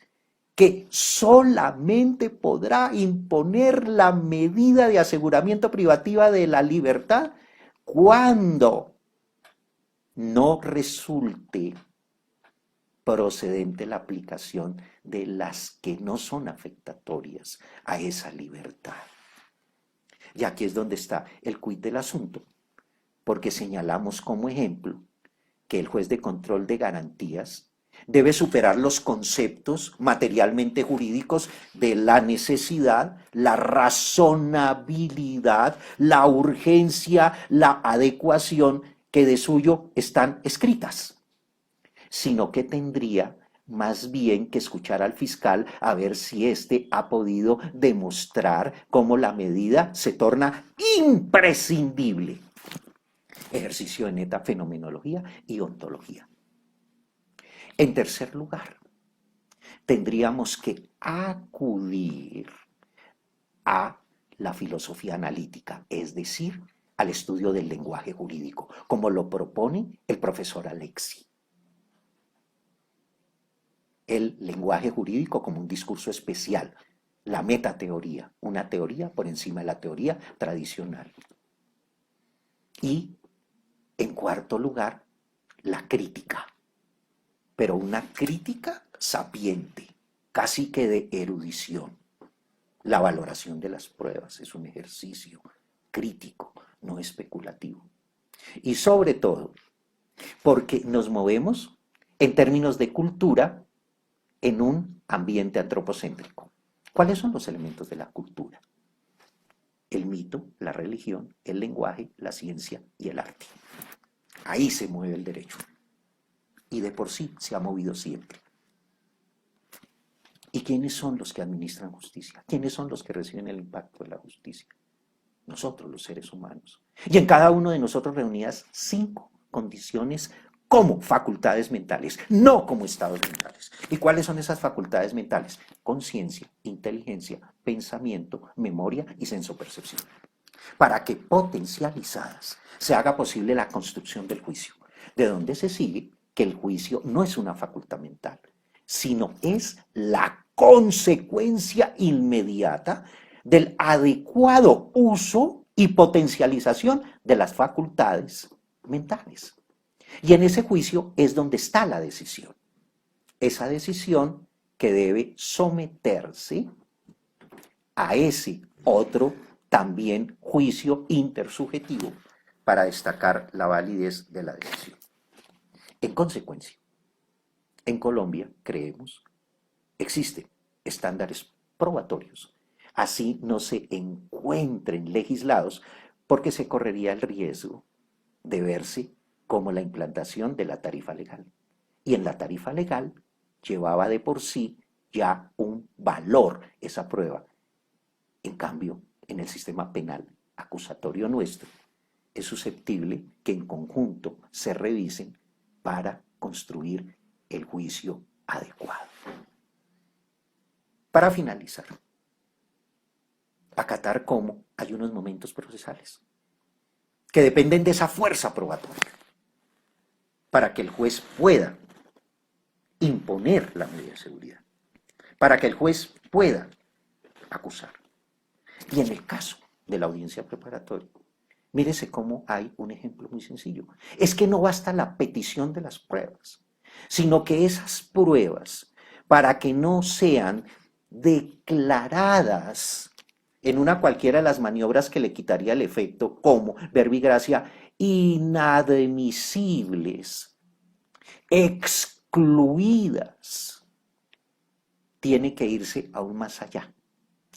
que solamente podrá imponer la medida de aseguramiento privativa de la libertad cuando no resulte procedente la aplicación de las que no son afectatorias a esa libertad. Y aquí es donde está el quid del asunto, porque señalamos como ejemplo que el juez de control de garantías debe superar los conceptos materialmente jurídicos de la necesidad, la razonabilidad, la urgencia, la adecuación que de suyo están escritas, sino que tendría más bien que escuchar al fiscal a ver si éste ha podido demostrar cómo la medida se torna imprescindible. Ejercicio de neta fenomenología y ontología. En tercer lugar, tendríamos que acudir a la filosofía analítica, es decir, al estudio del lenguaje jurídico, como lo propone el profesor Alexi. El lenguaje jurídico como un discurso especial, la metateoría, una teoría por encima de la teoría tradicional. Y, en cuarto lugar, la crítica. Pero una crítica sapiente, casi que de erudición. La valoración de las pruebas es un ejercicio crítico, no especulativo. Y sobre todo, porque nos movemos en términos de cultura en un ambiente antropocéntrico. ¿Cuáles son los elementos de la cultura? El mito, la religión, el lenguaje, la ciencia y el arte. Ahí se mueve el derecho. Y de por sí se ha movido siempre. ¿Y quiénes son los que administran justicia? ¿Quiénes son los que reciben el impacto de la justicia? Nosotros, los seres humanos. Y en cada uno de nosotros reunidas 5 condiciones como facultades mentales, no como estados mentales. ¿Y cuáles son esas facultades mentales? Conciencia, inteligencia, pensamiento, memoria y sensopercepción. Para que potencializadas se haga posible la construcción del juicio, de donde se sigue que el juicio no es una facultad mental, sino es la consecuencia inmediata del adecuado uso y potencialización de las facultades mentales. Y en ese juicio es donde está la decisión. Esa decisión que debe someterse a ese otro también juicio intersubjetivo para destacar la validez de la decisión. En consecuencia, en Colombia, creemos, existen estándares probatorios. Así no se encuentren legislados porque se correría el riesgo de verse como la implantación de la tarifa legal. Y en la tarifa legal llevaba de por sí ya un valor esa prueba. En cambio, en el sistema penal acusatorio nuestro, es susceptible que en conjunto se revisen para construir el juicio adecuado. Para finalizar, acatar cómo hay unos momentos procesales que dependen de esa fuerza probatoria para que el juez pueda imponer la medida de seguridad, para que el juez pueda acusar. Y en el caso de la audiencia preparatoria, mírese cómo hay un ejemplo muy sencillo. Es que no basta la petición de las pruebas, sino que esas pruebas, para que no sean declaradas en una cualquiera de las maniobras que le quitaría el efecto, como verbigracia, inadmisibles, excluidas, tiene que irse aún más allá.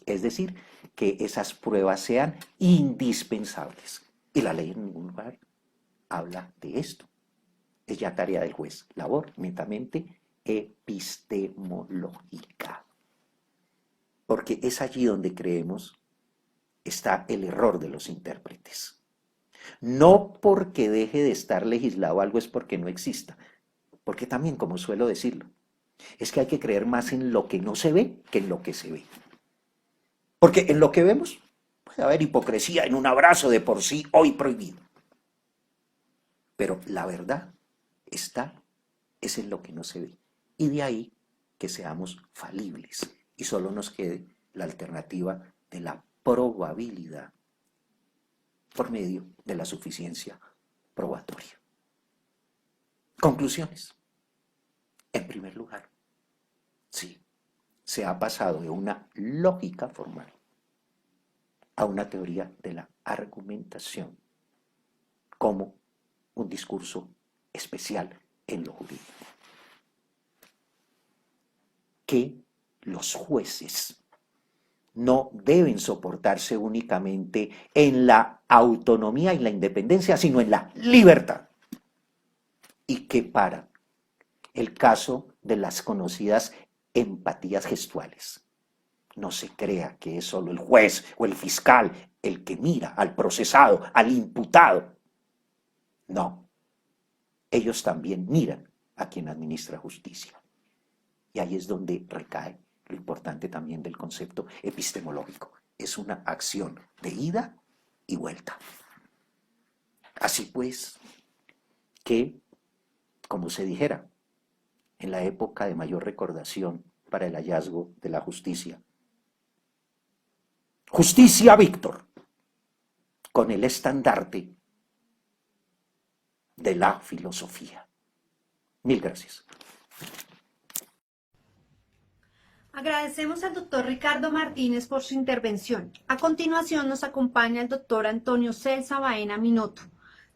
Es decir, que esas pruebas sean indispensables. Y la ley en ningún lugar habla de esto. Es ya tarea del juez, labor netamente epistemológica. Porque es allí donde creemos está el error de los intérpretes. No porque deje de estar legislado algo es porque no exista. Porque también, como suelo decirlo, es que hay que creer más en lo que no se ve que en lo que se ve. Porque en lo que vemos puede haber hipocresía en un abrazo de por sí hoy prohibido. Pero la verdad es en lo que no se ve. Y de ahí que seamos falibles y solo nos quede la alternativa de la probabilidad por medio de la suficiencia probatoria. Conclusiones. En primer lugar, sí, se ha pasado de una lógica formal a una teoría de la argumentación como un discurso especial en lo jurídico. Que los jueces no deben soportarse únicamente en la autonomía y la independencia, sino en la libertad. Y que para el caso de las conocidas empatías gestuales, no se crea que es solo el juez o el fiscal el que mira al procesado, al imputado. No, ellos también miran a quien administra justicia. Y ahí es donde recae lo importante también del concepto epistemológico. Es una acción de ida y vuelta. Así pues, que, como se dijera, en la época de mayor recordación para el hallazgo de la justicia, Justicia Víctor, con el estandarte de la filosofía. Mil gracias. Agradecemos al doctor Ricardo Martínez por su intervención. A continuación nos acompaña el doctor Antonio Celsa Baena Minotto,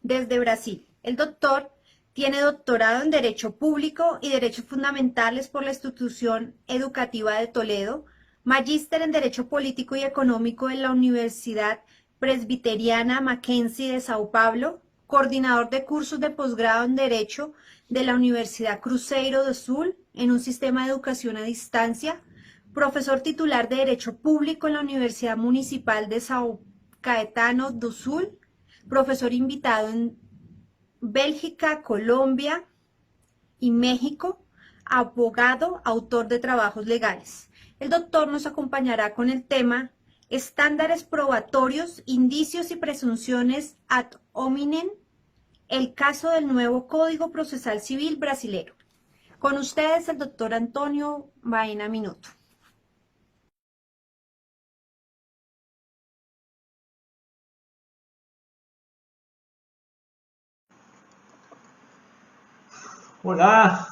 desde Brasil. El doctor Tiene doctorado en Derecho Público y Derechos Fundamentales por la Institución Educativa de Toledo, magíster en Derecho Político y Económico en la Universidad Presbiteriana Mackenzie de Sao Paulo, coordinador de cursos de posgrado en Derecho de la Universidad Cruzeiro do Sul en un sistema de educación a distancia, profesor titular de Derecho Público en la Universidad Municipal de São Caetano do Sul, profesor invitado en Bélgica, Colombia y México, abogado, autor de trabajos legales. El doctor nos acompañará con el tema Estándares probatorios, indicios y presunciones ad hominem, el caso del nuevo Código Procesal Civil brasilero. Con ustedes el doctor Antonio Baena Minuto. Hola,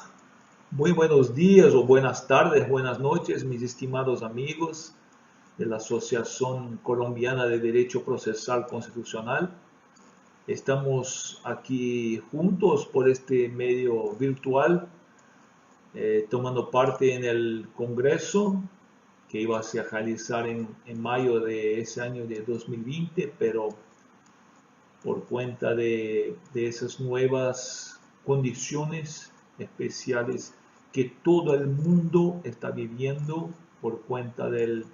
muy buenos días o buenas tardes, buenas noches, mis estimados amigos de la Asociación Colombiana de Derecho Procesal Constitucional. Estamos aquí juntos por este medio virtual, tomando parte en el Congreso que iba a se realizar en mayo de ese año de 2020, pero por cuenta de esas nuevas condiciones especiales que todo el mundo está viviendo por cuenta del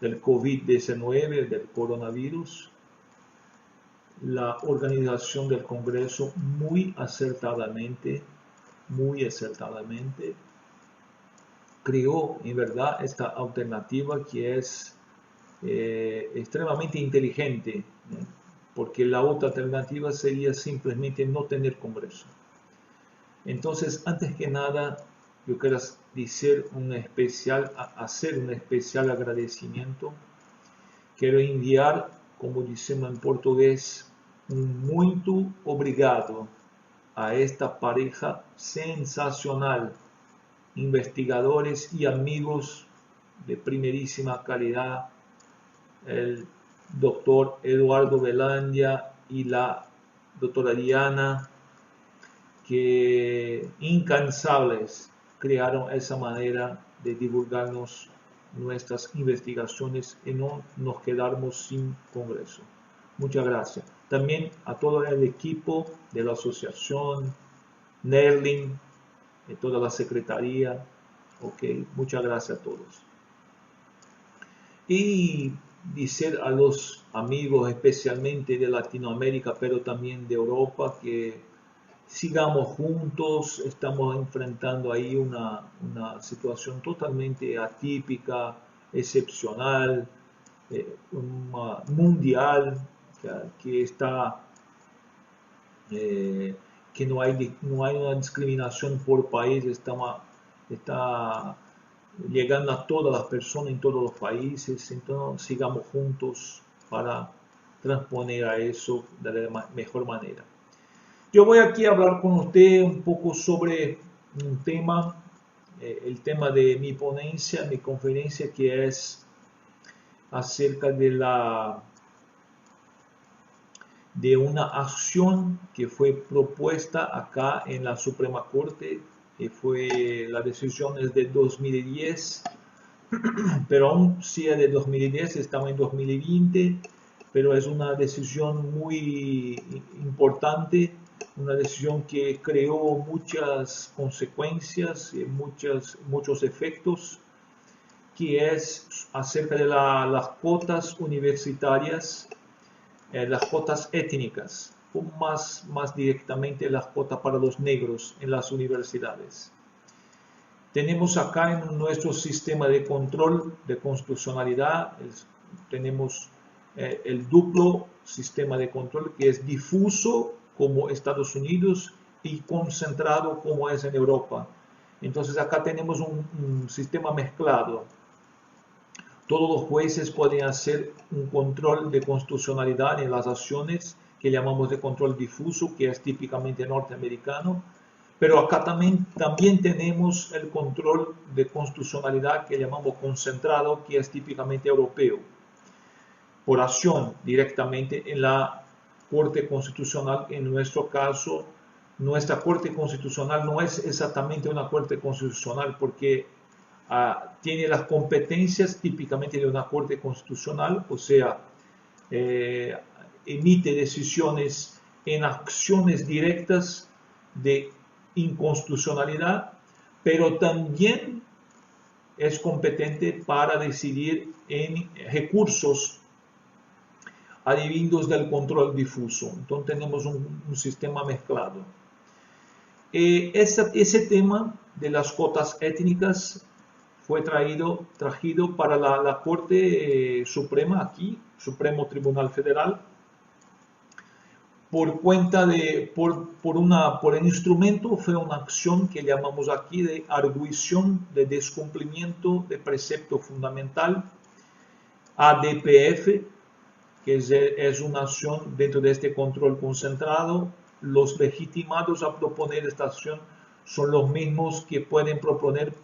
COVID-19, del coronavirus, la organización del Congreso muy acertadamente, creó en verdad esta alternativa que es extremadamente inteligente, ¿no? Porque la otra alternativa sería simplemente no tener Congreso. Entonces, antes que nada, yo quiero hacer un especial agradecimiento. Quiero enviar, como decimos en portugués, un muito obrigado a esta pareja sensacional, investigadores y amigos de primerísima calidad, el doctor Eduardo Velandia y la doctora Diana, que incansables crearon esa manera de divulgarnos nuestras investigaciones y no nos quedamos sin Congreso. Muchas gracias. También a todo el equipo de la asociación, Nerling, de toda la secretaría. Muchas gracias a todos. Y decir a los amigos, especialmente de Latinoamérica, pero también de Europa, que sigamos juntos. Estamos enfrentando ahí una situación totalmente atípica, excepcional, mundial, que no hay una discriminación por país, está llegando a todas las personas en todos los países. Entonces sigamos juntos para transponer a eso de la mejor manera. Yo voy aquí a hablar con usted un poco sobre un tema, el tema de mi ponencia, mi conferencia, que es acerca de una acción que fue propuesta acá en la Suprema Corte, que fue la decisión es de 2010, pero aún si es de 2010, estamos en 2020, pero es una decisión muy importante, una decisión que creó muchas consecuencias y muchos efectos, que es acerca de las cuotas universitarias, las cuotas étnicas, o más directamente las cuotas para los negros en las universidades. Tenemos acá en nuestro sistema de control de constitucionalidad, tenemos el duplo sistema de control, que es difuso como Estados Unidos y concentrado como es en Europa. Entonces acá tenemos un sistema mezclado. Todos los jueces pueden hacer un control de constitucionalidad en las acciones que llamamos de control difuso, que es típicamente norteamericano, pero acá también tenemos el control de constitucionalidad que llamamos concentrado, que es típicamente europeo, por acción directamente en la Corte Constitucional, en nuestro caso nuestra Corte Constitucional no es exactamente una Corte Constitucional porque tiene las competencias típicamente de una Corte Constitucional, o sea, emite decisiones en acciones directas de inconstitucionalidad, pero también es competente para decidir en recursos advindos del control difuso. Entonces tenemos un sistema mezclado. Ese tema de las cuotas étnicas fue traído para la Corte Suprema aquí, Supremo Tribunal Federal, por cuenta de, por el instrumento, fue una acción que llamamos aquí de arguición de descumplimiento de precepto fundamental, ADPF, que es una acción dentro de este control concentrado. Los legitimados a proponer esta acción son los mismos que pueden proponer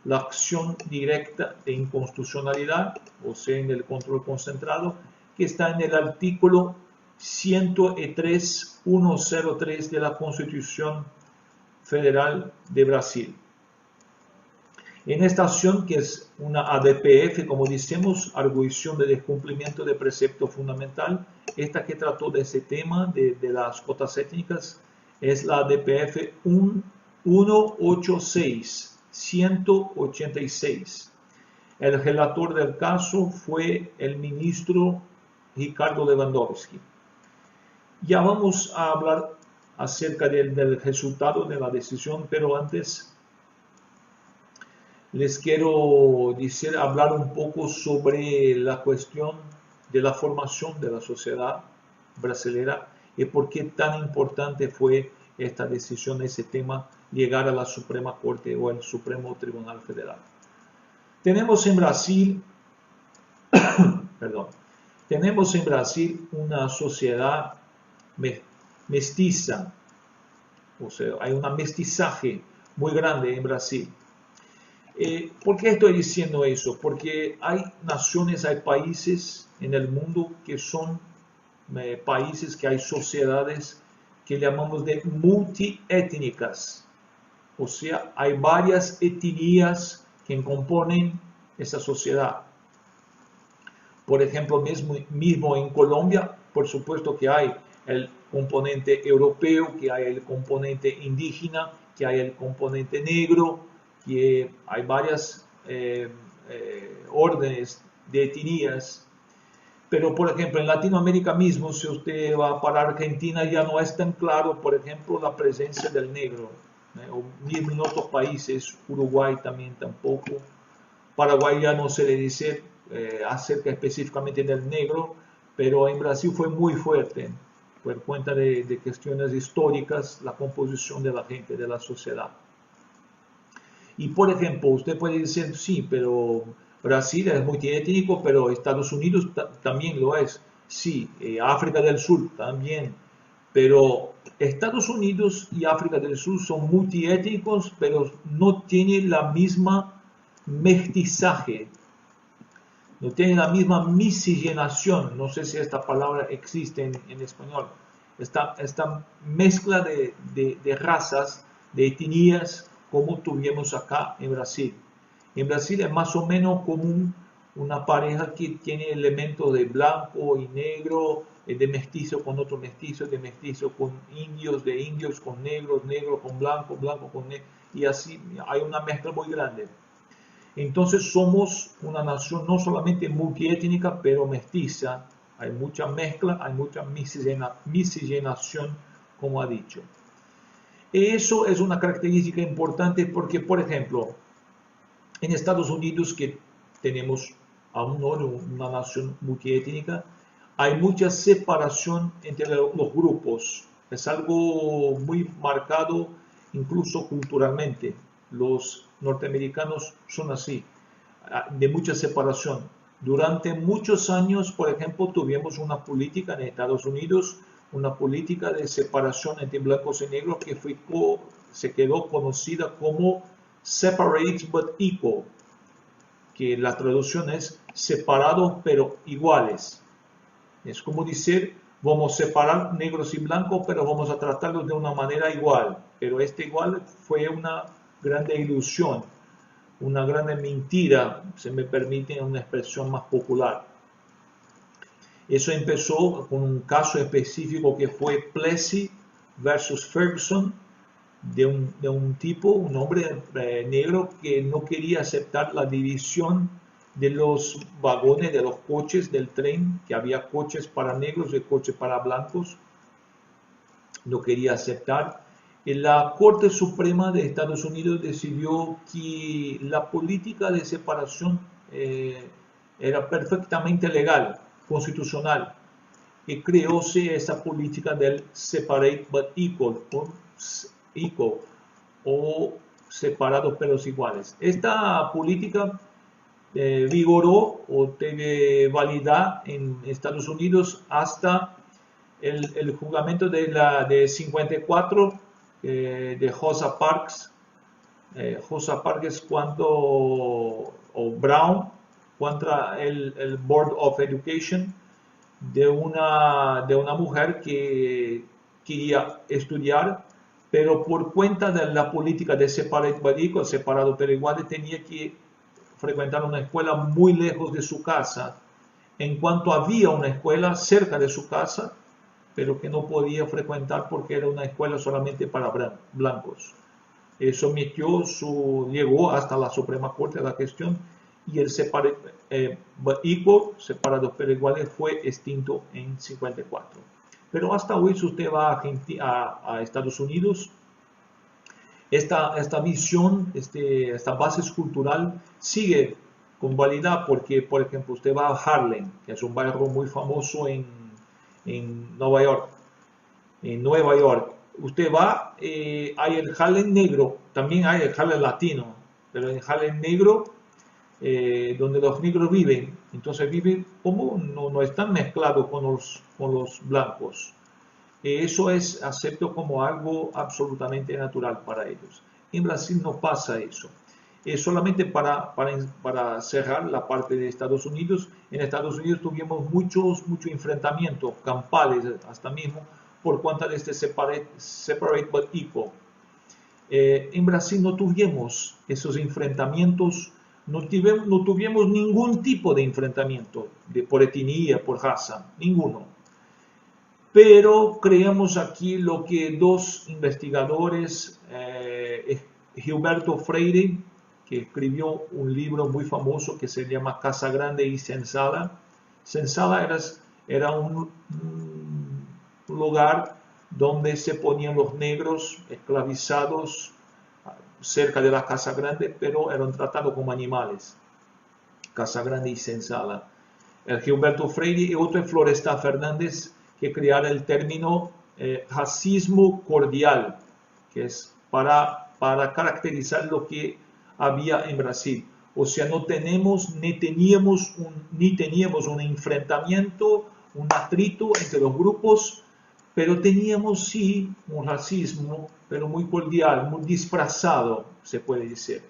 la acción directa de inconstitucionalidad, o sea, en el control concentrado, que está en el artículo 103.103 de la Constitución Federal de Brasil. En esta acción, que es una ADPF, como decimos, arguición de descumplimiento de precepto fundamental, esta que trató de ese tema de las cuotas étnicas es la ADPF 186. El relator del caso fue el ministro Ricardo Lewandowski. Ya vamos a hablar acerca del resultado de la decisión, pero antes les quiero hablar un poco sobre la cuestión de la formación de la sociedad brasileña y por qué tan importante fue esta decisión, ese tema, llegar a la Suprema Corte o el Supremo Tribunal Federal. Tenemos en Brasil, tenemos en Brasil una sociedad mestiza, o sea, hay un mestizaje muy grande en Brasil. ¿Por qué estoy diciendo eso? Porque hay naciones, hay países en el mundo que son países, que hay sociedades que llamamos de multiétnicas. O sea, hay varias etnias que componen esa sociedad. Por ejemplo, mismo en Colombia, por supuesto que hay el componente europeo, que hay el componente indígena, que hay el componente negro, que hay varias órdenes de etnias. Pero, por ejemplo, en Latinoamérica mismo, si usted va para Argentina, ya no es tan claro, por ejemplo, la presencia del negro. O mismo en otros países, Uruguay también tampoco. Paraguay ya no se le dice acerca específicamente del negro, pero en Brasil fue muy fuerte, por cuenta de cuestiones históricas, la composición de la gente, de la sociedad. Y por ejemplo, usted puede decir, sí, pero Brasil es multiétnico, pero Estados Unidos también lo es. Sí, África del Sur también. Pero Estados Unidos y África del Sur son multiétnicos, pero no tienen la misma mestizaje. No tienen la misma miscigenación. No sé si esta palabra existe en español. Esta mezcla de razas, de etnias, como tuvimos acá en Brasil. En Brasil es más o menos común una pareja que tiene elementos de blanco y negro, de mestizo con otro mestizo, de mestizo con indios, de indios con negros, negro con blanco, blanco con negro, y así hay una mezcla muy grande. Entonces somos una nación no solamente multiétnica, pero mestiza. Hay mucha mezcla, hay mucha miscigenación, como ha dicho. Eso es una característica importante porque, por ejemplo, en Estados Unidos, que tenemos aún una nación multiétnica, hay mucha separación entre los grupos. Es algo muy marcado incluso culturalmente. Los norteamericanos son así, de mucha separación. Durante muchos años, por ejemplo, tuvimos una política en Estados Unidos, una política de separación entre blancos y negros que se quedó conocida como separate but equal, que la traducción es separados pero iguales. Es como decir, vamos a separar negros y blancos, pero vamos a tratarlos de una manera igual. Pero este igual fue una grande ilusión, una grande mentira, se me permite una expresión más popular. Eso empezó con un caso específico que fue Plessy versus Ferguson, de un tipo, un hombre negro que no quería aceptar la división de los vagones, de los coches del tren, que había coches para negros y coches para blancos. No quería aceptar. Y la Corte Suprema de Estados Unidos decidió que la política de separación era perfectamente legal, constitucional, y creóse esa política del separate but equal, o separados pero iguales. Esta política vigoró o tiene validad en Estados Unidos hasta el juramento de 54 de Rosa Parks. Rosa Parks es o Brown contra el Board of Education de una mujer que quería estudiar, pero por cuenta de la política de separate but equal, separado pero igual, tenía que frecuentar una escuela muy lejos de su casa, en cuanto había una escuela cerca de su casa, pero que no podía frecuentar porque era una escuela solamente para blancos. Eso llegó hasta la Suprema Corte de la cuestión, y el separate but equal, separados pero iguales, fue extinto en 54. Pero hasta hoy, si usted va a Estados Unidos, esta visión, esta base cultural sigue con validad, porque, por ejemplo, usted va a Harlem, que es un barrio muy famoso en Nueva York. En Nueva York, usted va, hay el Harlem negro, también hay el Harlem latino, pero en Harlem negro, donde los negros viven, entonces viven como no están mezclados con los blancos. Eso es acepto como algo absolutamente natural para ellos. En Brasil no pasa eso. Solamente para cerrar la parte de Estados Unidos, en Estados Unidos tuvimos muchos enfrentamientos campales hasta mismo por cuenta de este separate but equal. En Brasil no tuvimos esos enfrentamientos, no tuvimos ningún tipo de enfrentamiento por etnia, por raza, ninguno. Pero creamos aquí lo que dos investigadores, Gilberto Freire, que escribió un libro muy famoso que se llama Casa Grande y Senzala. Senzala era un lugar donde se ponían los negros esclavizados cerca de la Casa Grande, pero eran tratados como animales. Casa Grande y Senzala. El Gilberto Freire y otro es Florestan Fernández, que crearon el término racismo cordial, que es para caracterizar lo que había en Brasil. O sea, ni teníamos un enfrentamiento, un atrito entre los grupos, pero teníamos sí un racismo, pero muy cordial, muy disfrazado, se puede decir.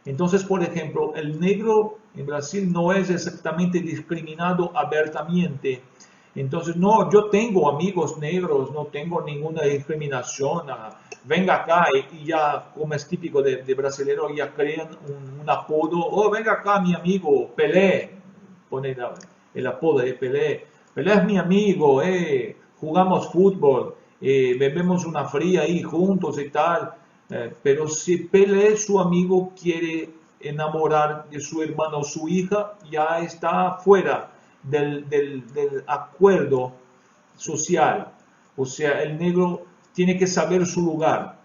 Entonces, por ejemplo, el negro en Brasil no es exactamente discriminado abiertamente. Entonces, no, yo tengo amigos negros, no tengo ninguna discriminación. Venga acá, y ya, como es típico de brasileño, ya crean un apodo. Oh, venga acá, mi amigo, Pelé. Pone el apodo de Pelé. Pelé es mi amigo, jugamos fútbol, bebemos una fría ahí juntos y tal. Pero si Pelé, su amigo, quiere enamorar de su hermano o su hija, ya está fuera del acuerdo social. O sea, el negro tiene que saber su lugar.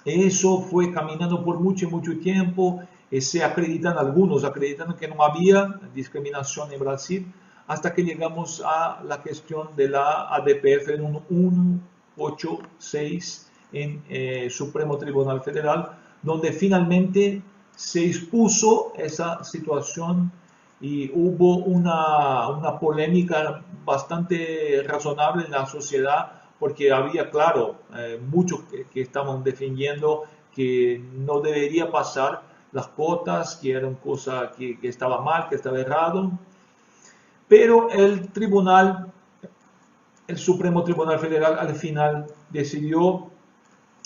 Eso fue caminando por mucho tiempo. Algunos acreditan que no había discriminación en Brasil, hasta que llegamos a la cuestión de la ADPF en un 186 en Supremo Tribunal Federal, donde finalmente se expuso esa situación y hubo una polémica bastante razonable en la sociedad, porque había, claro, muchos que estaban defendiendo que no debería pasar las cuotas, que era una cosa que estaba mal, que estaba errado. Pero el tribunal el Supremo Tribunal Federal al final decidió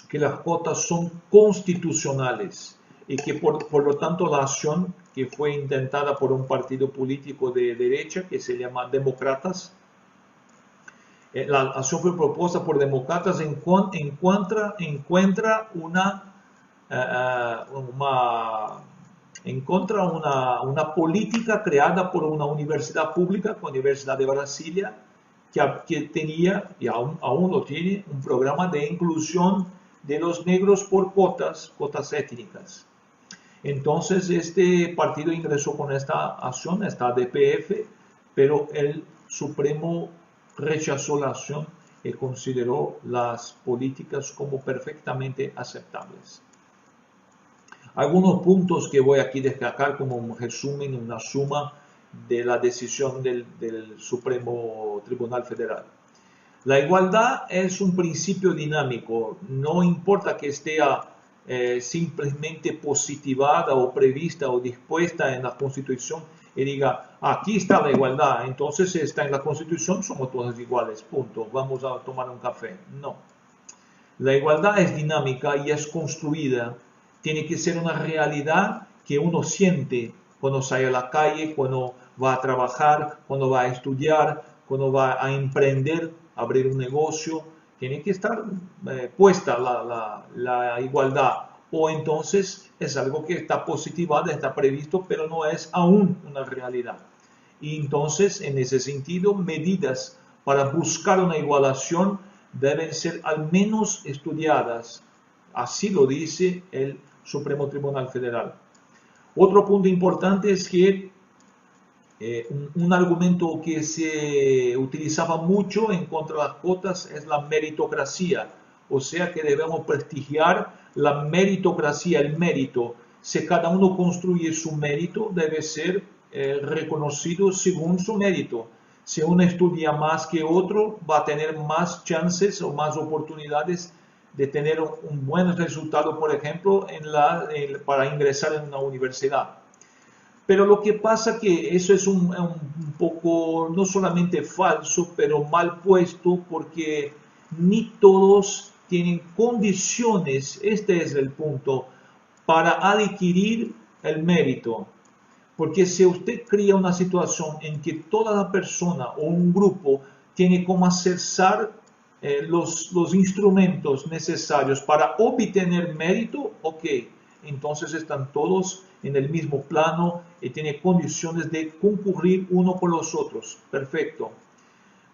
que las cuotas son constitucionales y que por lo tanto la acción que fue intentada por un partido político de derecha que se llama Demócratas, la acción fue propuesta por demócratas, encuentra una política creada por una universidad pública, la Universidad de Brasilia, que tenía, y aún lo tiene, un programa de inclusión de los negros por cuotas étnicas. Entonces este partido ingresó con esta acción, esta ADPF, pero el Supremo rechazó la acción y consideró las políticas como perfectamente aceptables. Algunos puntos que voy aquí a destacar como un resumen, una suma de la decisión del Supremo Tribunal Federal. La igualdad es un principio dinámico, no importa que esté simplemente positivada o prevista o dispuesta en la Constitución y diga, aquí está la igualdad, entonces está en la Constitución, somos todos iguales, punto, vamos a tomar un café. No. La igualdad es dinámica y es construida, tiene que ser una realidad que uno siente cuando sale a la calle, cuando va a trabajar, cuando va a estudiar, cuando va a emprender, abrir un negocio, tiene que estar puesta la igualdad, o entonces es algo que está positivado, está previsto, pero no es aún una realidad. Y entonces, en ese sentido, medidas para buscar una igualación deben ser al menos estudiadas. Así lo dice el Supremo Tribunal Federal. Otro punto importante es que un argumento que se utilizaba mucho en contra de las cuotas es la meritocracia, o sea que debemos prestigiar la meritocracia, el mérito. Si cada uno construye su mérito, debe ser reconocido según su mérito. Si uno estudia más que otro, va a tener más chances o más oportunidades de tener un buen resultado, por ejemplo, para ingresar en una universidad. Pero lo que pasa que eso es un poco, no solamente falso, pero mal puesto, porque ni todos tienen condiciones, este es el punto, para adquirir el mérito. Porque si usted crea una situación en que toda la persona o un grupo tiene como accesar los instrumentos necesarios para obtener mérito, ok, entonces están todos en el mismo plano y tienen condiciones de concurrir uno con los otros, perfecto.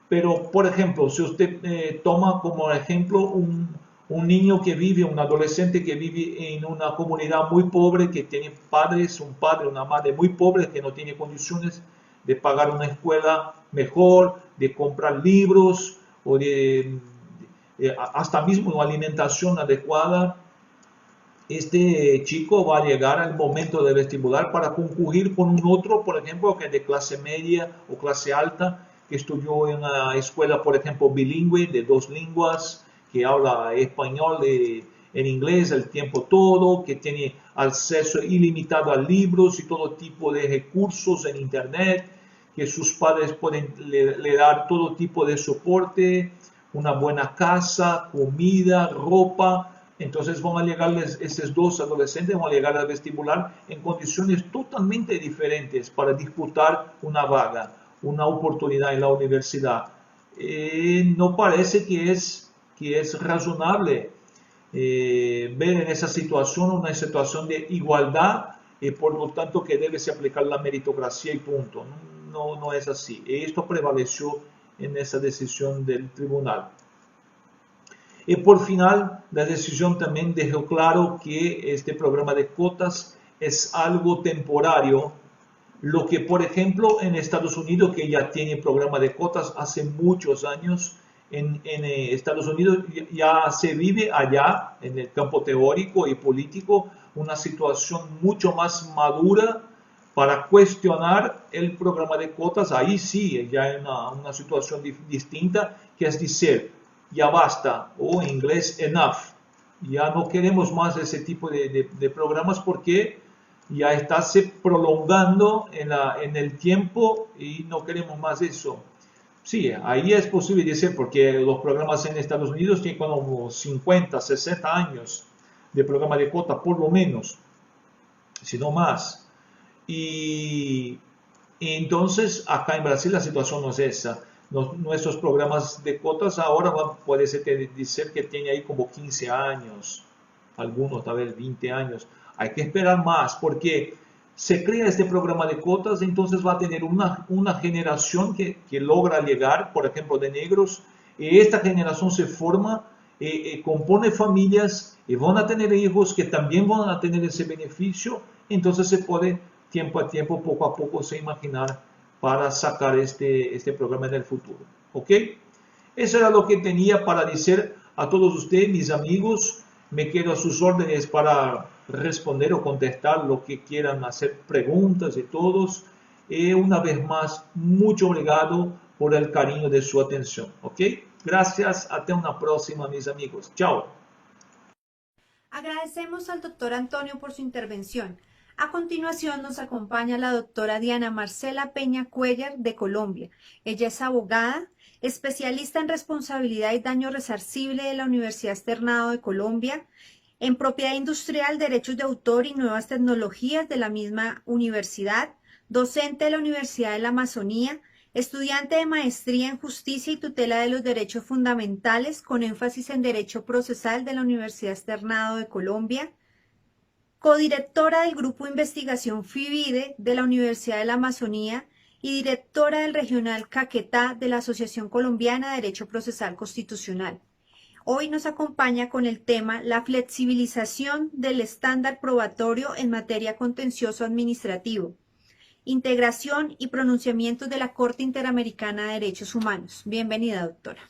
Pero, por ejemplo, si usted toma como ejemplo un niño que vive, un adolescente que vive en una comunidad muy pobre, que tiene un padre, una madre muy pobre, que no tiene condiciones de pagar una escuela mejor, de comprar libros, o hasta mismo una alimentación adecuada, este chico va a llegar al momento de vestibular para concurrir con un otro, por ejemplo, que es de clase media o clase alta, que estudió en una escuela, por ejemplo, bilingüe de 2 lenguas, que habla español en inglés el tiempo todo, que tiene acceso ilimitado a libros y todo tipo de recursos en internet, que sus padres pueden le dar todo tipo de soporte, una buena casa, comida, ropa. Entonces van a llegar esos dos adolescentes, van a llegar al vestibular en condiciones totalmente diferentes para disputar una vaga, una oportunidad en la universidad. No parece que es razonable ver en esa situación una situación de igualdad y por lo tanto que debe se aplicar la meritocracia y punto. No es así. Esto prevaleció en esa decisión del tribunal. Y por final, la decisión también dejó claro que este programa de cuotas es algo temporario, lo que por ejemplo en Estados Unidos, que ya tiene programa de cuotas hace muchos años, en Estados Unidos ya se vive allá en el campo teórico y político una situación mucho más madura para cuestionar el programa de cuotas. Ahí sí, ya hay una situación distinta, que es decir, ya basta, o en inglés enough, ya no queremos más ese tipo de programas porque ya está se prolongando en el tiempo y no queremos más eso. Sí, ahí es posible decir, porque los programas en Estados Unidos tienen como 50, 60 años de programa de cuota, por lo menos, si no más. Y entonces acá en Brasil la situación no es esa. Nuestros programas de cuotas ahora puede ser que tiene ahí como 15 años, algunos tal vez 20 años. Hay que esperar más porque se crea este programa de cuotas, entonces va a tener una generación que logra llegar, por ejemplo, de negros, y esta generación se forma, compone familias y van a tener hijos que también van a tener ese beneficio, entonces se puede tiempo a tiempo, poco a poco, se imaginar para sacar este programa en el futuro. ¿Ok? Eso era lo que tenía para decir a todos ustedes, mis amigos. Me quedo a sus órdenes para responder o contestar lo que quieran, hacer preguntas de todos. Una vez más, mucho obrigado por el cariño de su atención. ¿Ok? Gracias. Hasta una próxima, mis amigos. Chao. Agradecemos al doctor Antonio por su intervención. A continuación nos acompaña la doctora Diana Marcela Peña Cuellar de Colombia. Ella es abogada, especialista en responsabilidad y daño resarcible de la Universidad Externado de Colombia, en propiedad industrial, derechos de autor y nuevas tecnologías de la misma universidad, docente de la Universidad de la Amazonía, estudiante de maestría en Justicia y Tutela de los Derechos Fundamentales con énfasis en Derecho Procesal de la Universidad Externado de Colombia, codirectora del Grupo de Investigación FIBIDE de la Universidad de la Amazonía y directora del Regional Caquetá de la Asociación Colombiana de Derecho Procesal Constitucional. Hoy nos acompaña con el tema la flexibilización del estándar probatorio en materia contencioso administrativo, integración y pronunciamientos de la Corte Interamericana de Derechos Humanos. Bienvenida, doctora.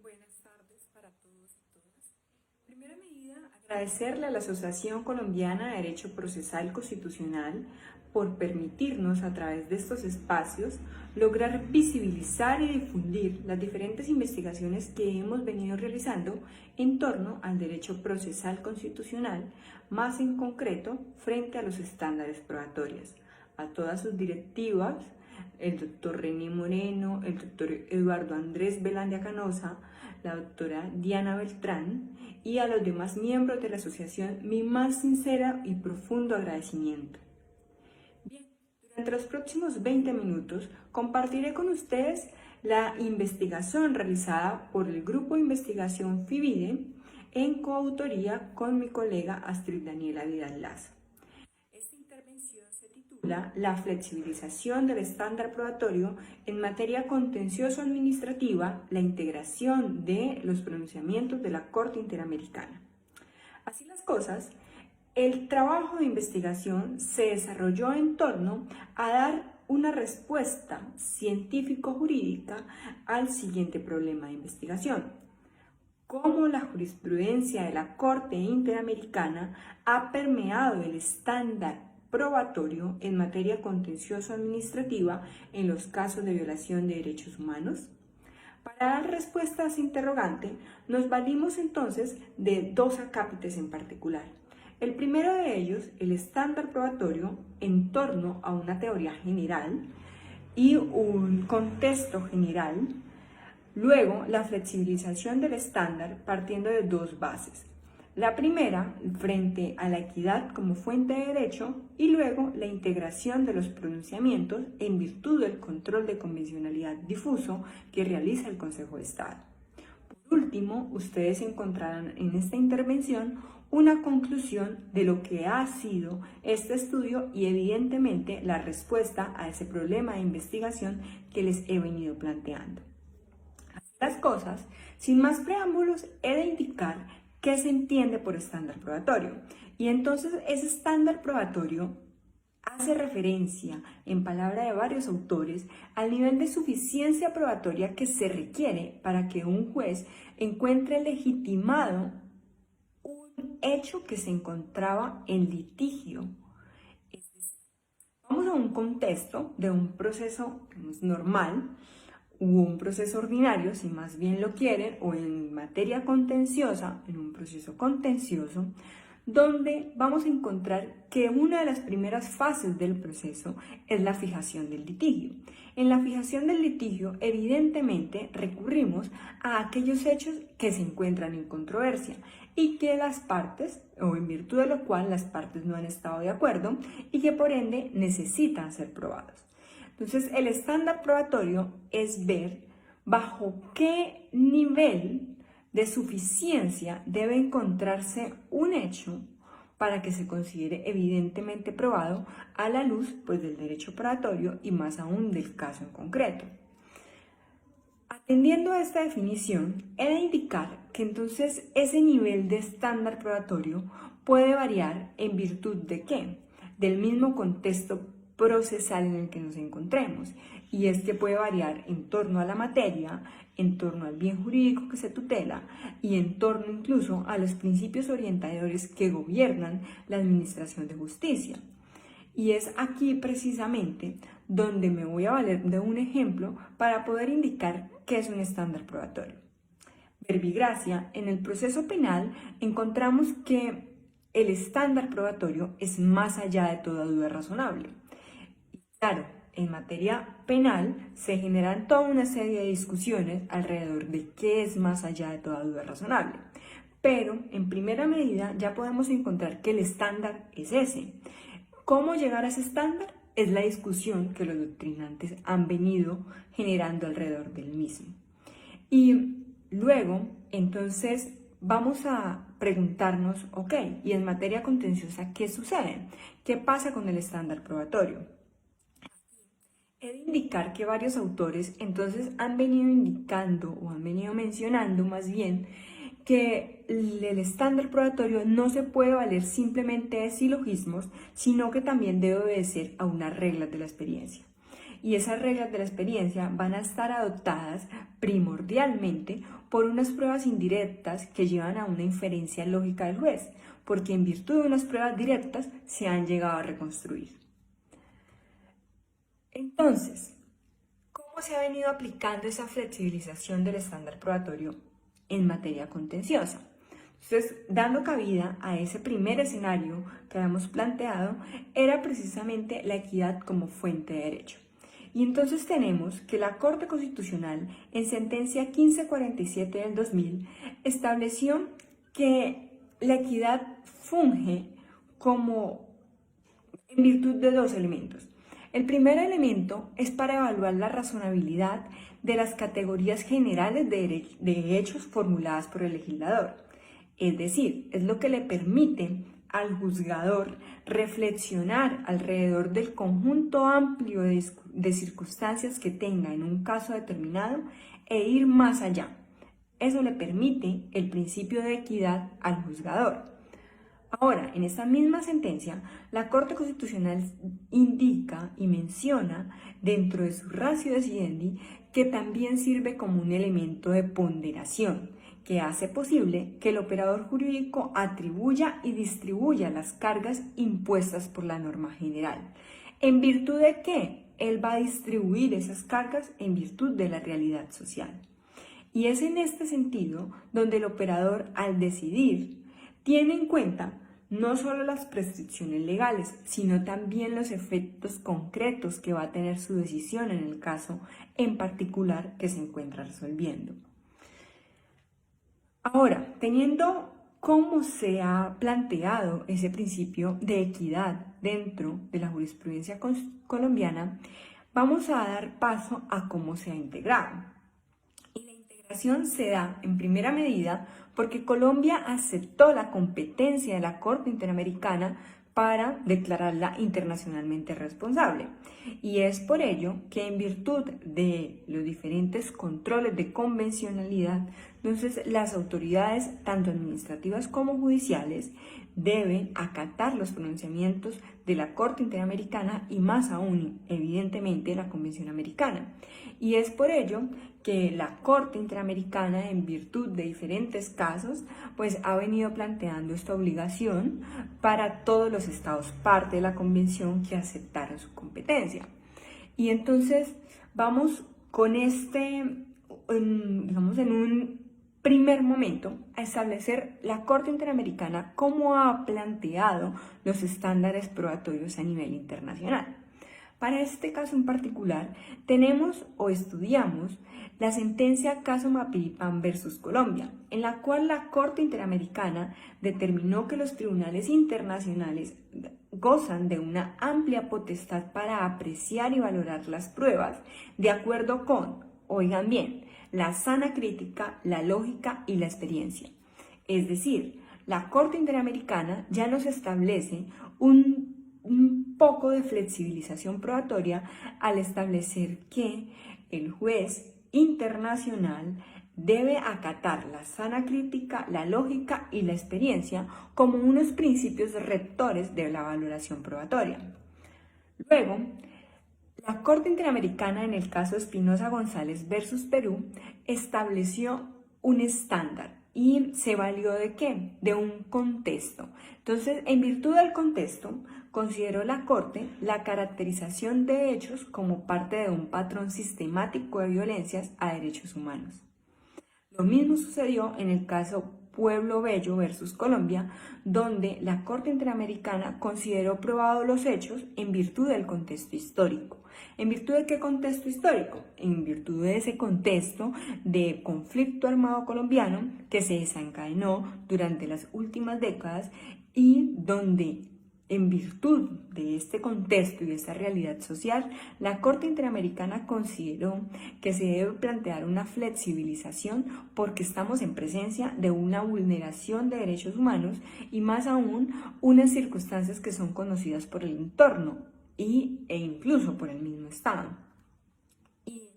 Buenas tardes para todos y todas. En primera medida, agradecerle a la Asociación Colombiana de Derecho Procesal Constitucional por permitirnos a través de estos espacios lograr visibilizar y difundir las diferentes investigaciones que hemos venido realizando en torno al derecho procesal constitucional, más en concreto frente a los estándares probatorios, a todas sus directivas, el doctor René Moreno, el doctor Eduardo Andrés Velandia Canosa, la doctora Diana Beltrán y a los demás miembros de la asociación mi más sincera y profundo agradecimiento. Bien, durante los próximos 20 minutos compartiré con ustedes la investigación realizada por el Grupo de Investigación FIBIDE en coautoría con mi colega Astrid Daniela Vidal Lazo. Esta intervención se titula La flexibilización del estándar probatorio en materia contencioso-administrativa, la integración de los pronunciamientos de la Corte Interamericana. Así las cosas, el trabajo de investigación se desarrolló en torno a dar una respuesta científico-jurídica al siguiente problema de investigación: cómo la jurisprudencia de la Corte Interamericana ha permeado el estándar probatorio en materia contencioso-administrativa en los casos de violación de derechos humanos. Para dar respuesta a ese interrogante, nos valimos entonces de dos acápites en particular. El primero de ellos, el estándar probatorio en torno a una teoría general y un contexto general. Luego, la flexibilización del estándar partiendo de dos bases. La primera, frente a la equidad como fuente de derecho, y luego la integración de los pronunciamientos en virtud del control de convencionalidad difuso que realiza el Consejo de Estado. Por último, ustedes encontrarán en esta intervención una conclusión de lo que ha sido este estudio y evidentemente la respuesta a ese problema de investigación que les he venido planteando. Así las cosas, sin más preámbulos, he de indicar qué se entiende por estándar probatorio. Y entonces ese estándar probatorio hace referencia, en palabra de varios autores, al nivel de suficiencia probatoria que se requiere para que un juez encuentre legitimado un hecho que se encontraba en litigio. Vamos a un contexto de un proceso normal, u un proceso ordinario, si más bien lo quieren, o en materia contenciosa, en un proceso contencioso, donde vamos a encontrar que una de las primeras fases del proceso es la fijación del litigio. En la fijación del litigio, evidentemente, recurrimos a aquellos hechos que se encuentran en controversia y que las partes, o en virtud de lo cual las partes no han estado de acuerdo y que por ende necesitan ser probados. Entonces, el estándar probatorio es ver bajo qué nivel de suficiencia debe encontrarse un hecho para que se considere evidentemente probado a la luz, pues, del derecho probatorio y más aún del caso en concreto. Atendiendo a esta definición, he de indicar que entonces ese nivel de estándar probatorio puede variar en virtud de ¿qué? Del mismo contexto procesal en el que nos encontremos, y este puede variar en torno a la materia, en torno al bien jurídico que se tutela y en torno incluso a los principios orientadores que gobiernan la administración de justicia. Y es aquí precisamente donde me voy a valer de un ejemplo para poder indicar qué es un estándar probatorio. Verbigracia, en el proceso penal encontramos que el estándar probatorio es más allá de toda duda razonable. Y claro, en materia penal se generan toda una serie de discusiones alrededor de qué es más allá de toda duda razonable. Pero en primera medida ya podemos encontrar que el estándar es ese. ¿Cómo llegar a ese estándar? Es la discusión que los doctrinantes han venido generando alrededor del mismo. Y luego, entonces, vamos a preguntarnos, ok, y en materia contenciosa, ¿qué sucede? ¿Qué pasa con el estándar probatorio? He de indicar que varios autores entonces han venido indicando o han venido mencionando más bien que el estándar probatorio no se puede valer simplemente de silogismos, sino que también debe obedecer a unas reglas de la experiencia. Y esas reglas de la experiencia van a estar adoptadas primordialmente por unas pruebas indirectas que llevan a una inferencia lógica del juez, porque en virtud de unas pruebas directas se han llegado a reconstruir. Entonces, ¿cómo se ha venido aplicando esa flexibilización del estándar probatorio en materia contenciosa? Entonces, dando cabida a ese primer escenario que habíamos planteado, era precisamente la equidad como fuente de derecho. Y entonces tenemos que la Corte Constitucional, en sentencia 1547 del 2000, estableció que la equidad funge como en virtud de dos elementos. El primer elemento es para evaluar la razonabilidad de las categorías generales de hechos formuladas por el legislador. Es decir, es lo que le permite al juzgador reflexionar alrededor del conjunto amplio de circunstancias que tenga en un caso determinado e ir más allá. Eso le permite el principio de equidad al juzgador. Ahora, en esta misma sentencia, la Corte Constitucional indica y menciona dentro de su ratio decidendi que también sirve como un elemento de ponderación que hace posible que el operador jurídico atribuya y distribuya las cargas impuestas por la norma general. ¿En virtud de qué? Él va a distribuir esas cargas en virtud de la realidad social. Y es en este sentido donde el operador, al decidir, tiene en cuenta no solo las prescripciones legales, sino también los efectos concretos que va a tener su decisión en el caso en particular que se encuentra resolviendo. Ahora, teniendo cómo se ha planteado ese principio de equidad dentro de la jurisprudencia colombiana, vamos a dar paso a cómo se ha integrado. Y la integración se da en primera medida porque Colombia aceptó la competencia de la Corte Interamericana para declararla internacionalmente responsable. Y es por ello que en virtud de los diferentes controles de convencionalidad, entonces las autoridades, tanto administrativas como judiciales, deben acatar los pronunciamientos de la Corte Interamericana y más aún, evidentemente, la Convención Americana. Y es por ello que la Corte Interamericana, en virtud de diferentes casos, pues ha venido planteando esta obligación para todos los estados parte de la Convención que aceptaron su competencia. Y entonces vamos con digamos, en un primer momento, a establecer la Corte Interamericana cómo ha planteado los estándares probatorios a nivel internacional. Para este caso en particular, tenemos o estudiamos la sentencia Caso Mapiripán versus Colombia, en la cual la Corte Interamericana determinó que los tribunales internacionales gozan de una amplia potestad para apreciar y valorar las pruebas de acuerdo con, oigan bien, la sana crítica, la lógica y la experiencia. Es decir, la Corte Interamericana ya nos establece un poco de flexibilización probatoria al establecer que el juez internacional debe acatar la sana crítica, la lógica y la experiencia como unos principios rectores de la valoración probatoria. Luego, la Corte Interamericana en el caso Espinosa González versus Perú estableció un estándar y se valió ¿de qué? De un contexto. Entonces, en virtud del contexto, consideró la Corte la caracterización de hechos como parte de un patrón sistemático de violencias a derechos humanos. Lo mismo sucedió en el caso Pueblo Bello versus Colombia, donde la Corte Interamericana consideró probados los hechos en virtud del contexto histórico. ¿En virtud de qué contexto histórico? En virtud de ese contexto de conflicto armado colombiano que se desencadenó durante las últimas décadas y donde, en virtud de este contexto y de esta realidad social, la Corte Interamericana consideró que se debe plantear una flexibilización porque estamos en presencia de una vulneración de derechos humanos y más aún unas circunstancias que son conocidas por el entorno e incluso por el mismo Estado. Y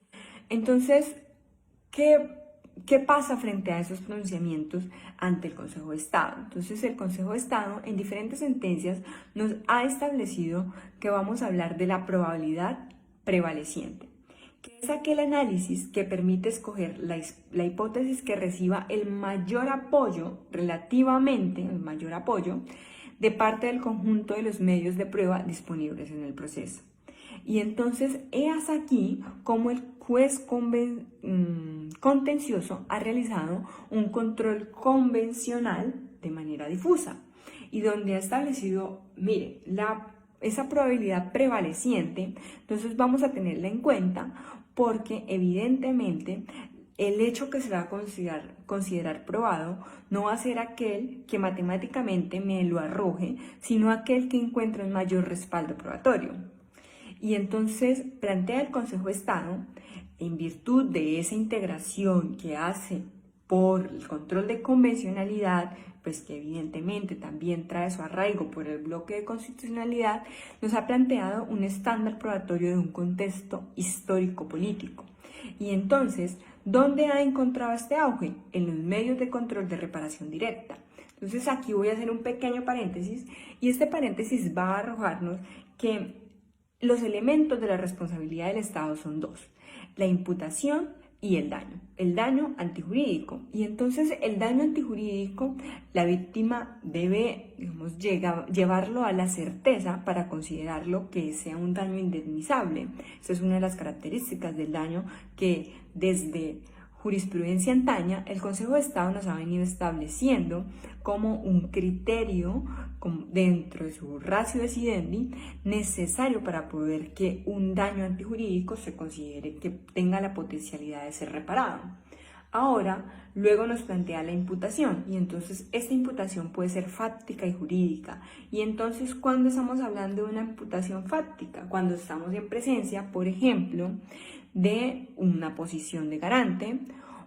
entonces, ¿qué pasa frente a esos pronunciamientos ante el Consejo de Estado? Entonces, el Consejo de Estado en diferentes sentencias nos ha establecido que vamos a hablar de la probabilidad prevaleciente, que es aquel análisis que permite escoger la hipótesis que reciba el mayor apoyo, relativamente el mayor apoyo, de parte del conjunto de los medios de prueba disponibles en el proceso. Y entonces es aquí como el juez contencioso ha realizado un control convencional de manera difusa y donde ha establecido, mire, esa probabilidad prevaleciente, entonces vamos a tenerla en cuenta porque evidentemente el hecho que se va a considerar probado no va a ser aquel que matemáticamente me lo arroje, sino aquel que encuentre un mayor respaldo probatorio. Y entonces plantea el Consejo de Estado, en virtud de esa integración que hace por el control de convencionalidad, pues que evidentemente también trae su arraigo por el bloque de constitucionalidad, nos ha planteado un estándar probatorio de un contexto histórico-político. Y entonces, ¿dónde ha encontrado este auge? En los medios de control de reparación directa. Entonces aquí voy a hacer un pequeño paréntesis y este paréntesis va a arrojarnos que los elementos de la responsabilidad del Estado son dos: la imputación y el daño antijurídico. Y entonces el daño antijurídico, la víctima debe, digamos, llevarlo a la certeza para considerarlo que sea un daño indemnizable. Esa es una de las características del daño que desde jurisprudencia antaña el Consejo de Estado nos ha venido estableciendo como un criterio dentro de su ratio decidendi necesario para poder que un daño antijurídico se considere que tenga la potencialidad de ser reparado. Ahora, luego nos plantea la imputación y entonces esta imputación puede ser fáctica y jurídica. Y entonces, ¿cuándo estamos hablando de una imputación fáctica? Cuando estamos en presencia, por ejemplo, de una posición de garante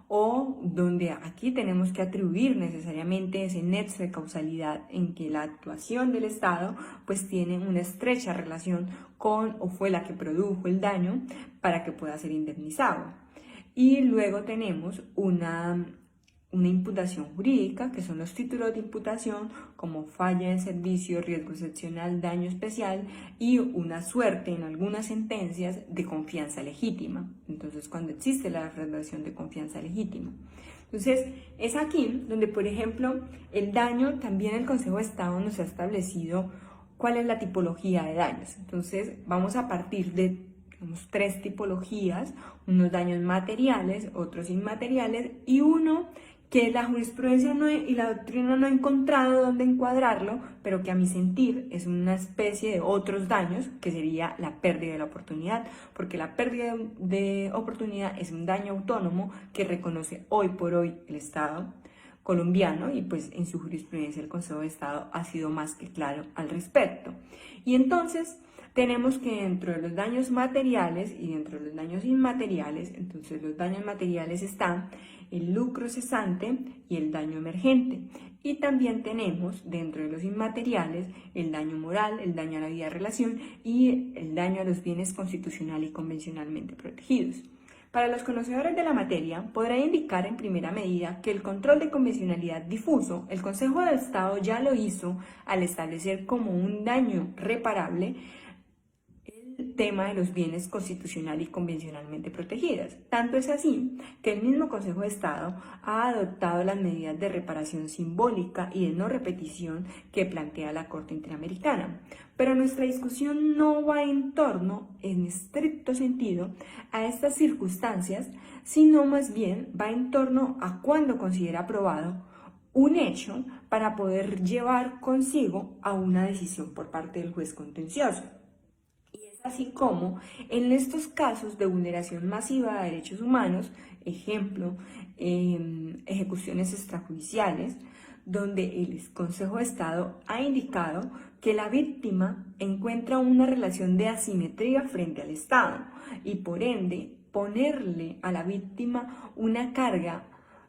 o donde aquí tenemos que atribuir necesariamente ese nexo de causalidad en que la actuación del Estado pues tiene una estrecha relación con o fue la que produjo el daño para que pueda ser indemnizado. Y luego tenemos una imputación jurídica, que son los títulos de imputación como falla en servicio, riesgo excepcional, daño especial y una suerte en algunas sentencias de confianza legítima. Entonces, cuando existe la declaración de confianza legítima. Entonces, es aquí donde, por ejemplo, el daño, también el Consejo de Estado nos ha establecido cuál es la tipología de daños. Entonces, vamos a partir de digamos, 3 tipologías, unos daños materiales, otros inmateriales y uno que la jurisprudencia y la doctrina no ha encontrado dónde encuadrarlo, pero que a mi sentir es una especie de otros daños, que sería la pérdida de la oportunidad, porque la pérdida de oportunidad es un daño autónomo que reconoce hoy por hoy el Estado colombiano y pues en su jurisprudencia el Consejo de Estado ha sido más que claro al respecto. Y entonces tenemos que dentro de los daños materiales y dentro de los daños inmateriales, entonces los daños materiales están el lucro cesante y el daño emergente. Y también tenemos dentro de los inmateriales el daño moral, el daño a la vida de relación y el daño a los bienes constitucional y convencionalmente protegidos. Para los conocedores de la materia, podrá indicar en primera medida que el control de convencionalidad difuso, el Consejo de Estado ya lo hizo al establecer como un daño reparable el tema de los bienes constitucional y convencionalmente protegidos. Tanto es así que el mismo Consejo de Estado ha adoptado las medidas de reparación simbólica y de no repetición que plantea la Corte Interamericana. Pero nuestra discusión no va en torno, en estricto sentido, a estas circunstancias, sino más bien va en torno a cuándo considera aprobado un hecho para poder llevar consigo a una decisión por parte del juez contencioso. Así como en estos casos de vulneración masiva de derechos humanos, ejemplo, ejecuciones extrajudiciales, donde el Consejo de Estado ha indicado que la víctima encuentra una relación de asimetría frente al Estado y por ende ponerle a la víctima una carga,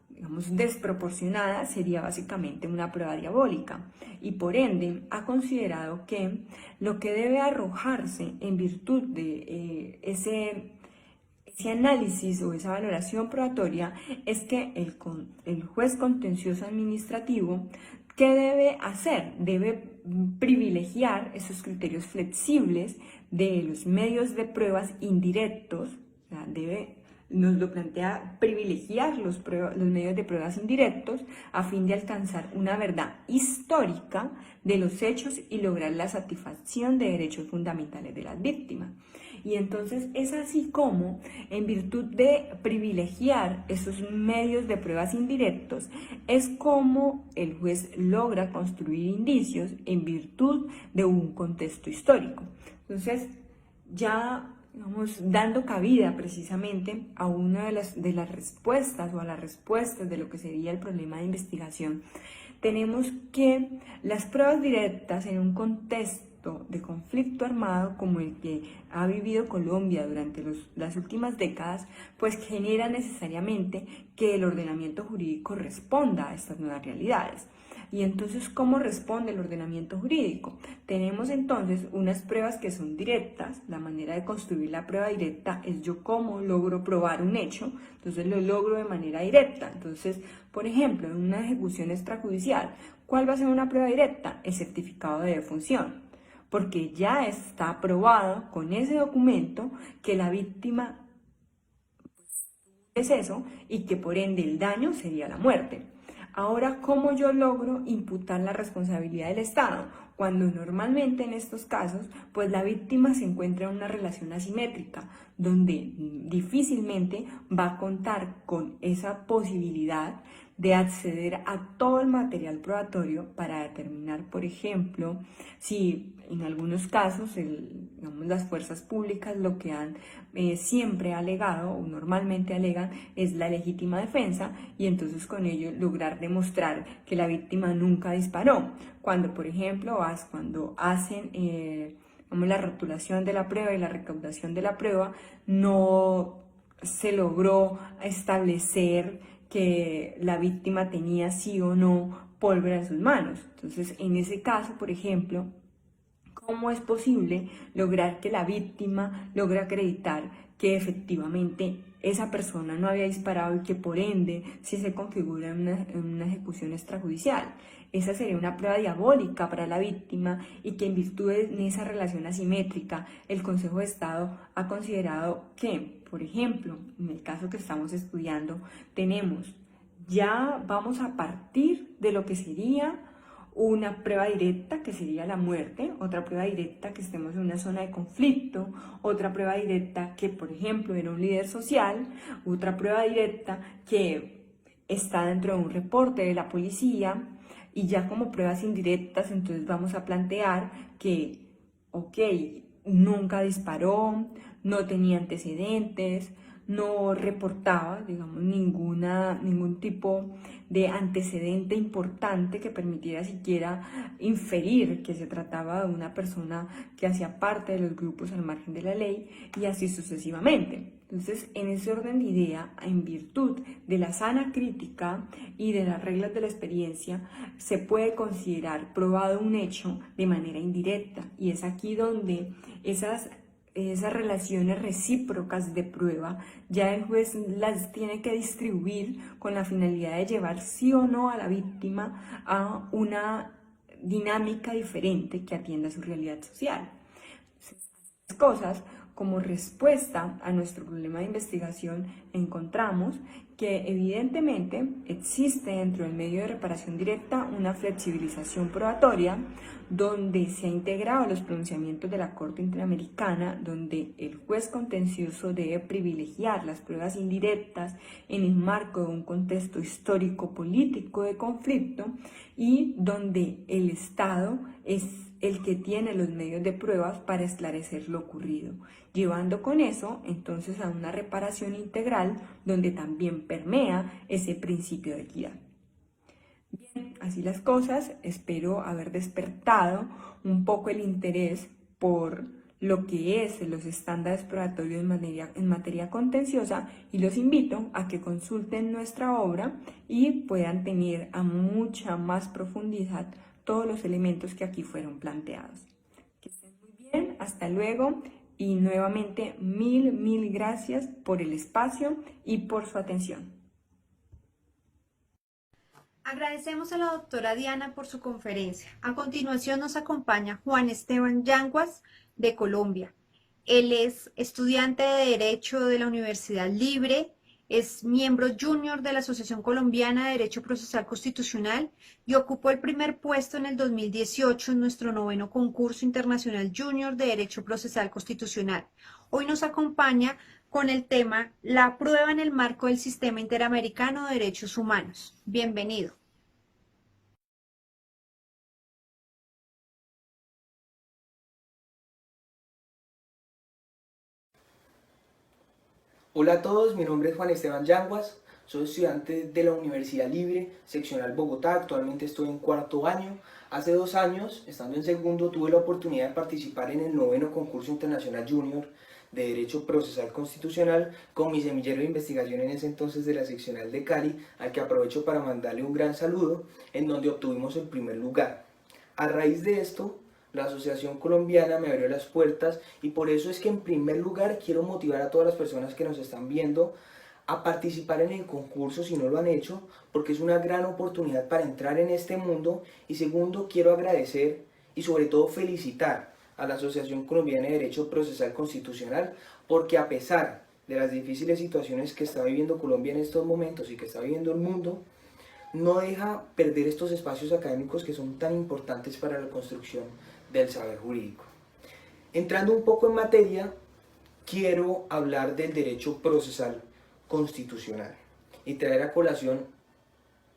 digamos, desproporcionada sería básicamente una prueba diabólica y por ende ha considerado que lo que debe arrojarse en virtud de ese análisis o esa valoración probatoria es que el juez contencioso administrativo, ¿qué debe hacer? Debe privilegiar esos criterios flexibles de los medios de pruebas indirectos, o sea, nos lo plantea privilegiar los medios de pruebas indirectos a fin de alcanzar una verdad histórica de los hechos y lograr la satisfacción de derechos fundamentales de las víctimas. Y entonces es así como, en virtud de privilegiar esos medios de pruebas indirectos, es como el juez logra construir indicios en virtud de un contexto histórico. Entonces, ya vamos dando cabida precisamente a una de las respuestas o a las respuestas de lo que sería el problema de investigación. Tenemos que las pruebas directas en un contexto de conflicto armado como el que ha vivido Colombia durante las últimas décadas, pues genera necesariamente que el ordenamiento jurídico responda a estas nuevas realidades. Y entonces, ¿cómo responde el ordenamiento jurídico? Tenemos entonces unas pruebas que son directas. La manera de construir la prueba directa es yo cómo logro probar un hecho, entonces lo logro de manera directa. Entonces, por ejemplo, en una ejecución extrajudicial, ¿cuál va a ser una prueba directa? El certificado de defunción, porque ya está aprobado con ese documento que la víctima es eso y que por ende el daño sería la muerte. Ahora, ¿cómo yo logro imputar la responsabilidad del Estado? Cuando normalmente en estos casos, pues la víctima se encuentra en una relación asimétrica, donde difícilmente va a contar con esa posibilidad de acceder a todo el material probatorio para determinar, por ejemplo, si en algunos casos las fuerzas públicas lo que han siempre alegado o normalmente alegan es la legítima defensa y entonces con ello lograr demostrar que la víctima nunca disparó. Cuando, por ejemplo, cuando hacen la rotulación de la prueba y la recaudación de la prueba, no se logró establecer que la víctima tenía sí o no pólvora en sus manos. Entonces, en ese caso, por ejemplo, ¿cómo es posible lograr que la víctima logre acreditar que efectivamente esa persona no había disparado y que por ende sí se configura en una ejecución extrajudicial? Esa sería una prueba diabólica para la víctima y que en virtud de esa relación asimétrica el Consejo de Estado ha considerado que, por ejemplo, en el caso que estamos estudiando, ya vamos a partir de lo que sería una prueba directa que sería la muerte, otra prueba directa que estemos en una zona de conflicto, otra prueba directa que, por ejemplo, era un líder social, otra prueba directa que está dentro de un reporte de la policía, y ya como pruebas indirectas entonces vamos a plantear que, ok, nunca disparó, no tenía antecedentes, no reportaba, digamos, ningún tipo de antecedente importante que permitiera siquiera inferir que se trataba de una persona que hacía parte de los grupos al margen de la ley, y así sucesivamente. Entonces, en ese orden de idea, en virtud de la sana crítica y de las reglas de la experiencia, se puede considerar probado un hecho de manera indirecta, y es aquí donde esas relaciones recíprocas de prueba, ya el juez las tiene que distribuir con la finalidad de llevar sí o no a la víctima a una dinámica diferente que atienda a su realidad social. Cosas, como respuesta a nuestro problema de investigación, encontramos que evidentemente existe dentro del medio de reparación directa una flexibilización probatoria, donde se ha integrado los pronunciamientos de la Corte Interamericana, donde el juez contencioso debe privilegiar las pruebas indirectas en el marco de un contexto histórico-político de conflicto, y donde el Estado es el que tiene los medios de pruebas para esclarecer lo ocurrido, llevando con eso entonces a una reparación integral donde también permea ese principio de equidad. Bien, así las cosas, espero haber despertado un poco el interés por lo que es los estándares probatorios en materia contenciosa, y los invito a que consulten nuestra obra y puedan tener a mucha más profundidad todos los elementos que aquí fueron planteados. Que estén muy bien, hasta luego, y nuevamente mil gracias por el espacio y por su atención. Agradecemos a la doctora Diana por su conferencia. A continuación nos acompaña Juan Esteban Yanguas, de Colombia. Él es estudiante de Derecho de la Universidad Libre, es miembro junior de la Asociación Colombiana de Derecho Procesal Constitucional y ocupó el primer puesto en el 2018 en nuestro 9º concurso internacional junior de Derecho Procesal Constitucional. Hoy nos acompaña con el tema La prueba en el marco del Sistema Interamericano de Derechos Humanos. Bienvenido. Hola a todos, mi nombre es Juan Esteban Yanguas, soy estudiante de la Universidad Libre, seccional Bogotá, actualmente estoy en 4º año. Hace 2 años, estando en 2º, tuve la oportunidad de participar en el 9º concurso internacional junior de Derecho Procesal Constitucional con mi semillero de investigación en ese entonces de la seccional de Cali, al que aprovecho para mandarle un gran saludo, en donde obtuvimos el primer lugar. A raíz de esto, la Asociación Colombiana me abrió las puertas, y por eso es que en primer lugar quiero motivar a todas las personas que nos están viendo a participar en el concurso si no lo han hecho, porque es una gran oportunidad para entrar en este mundo. Y segundo, quiero agradecer y sobre todo felicitar a la Asociación Colombiana de Derecho Procesal Constitucional, porque a pesar de las difíciles situaciones que está viviendo Colombia en estos momentos y que está viviendo el mundo, no deja perder estos espacios académicos que son tan importantes para la construcción del saber jurídico. Entrando un poco en materia, quiero hablar del derecho procesal constitucional y traer a colación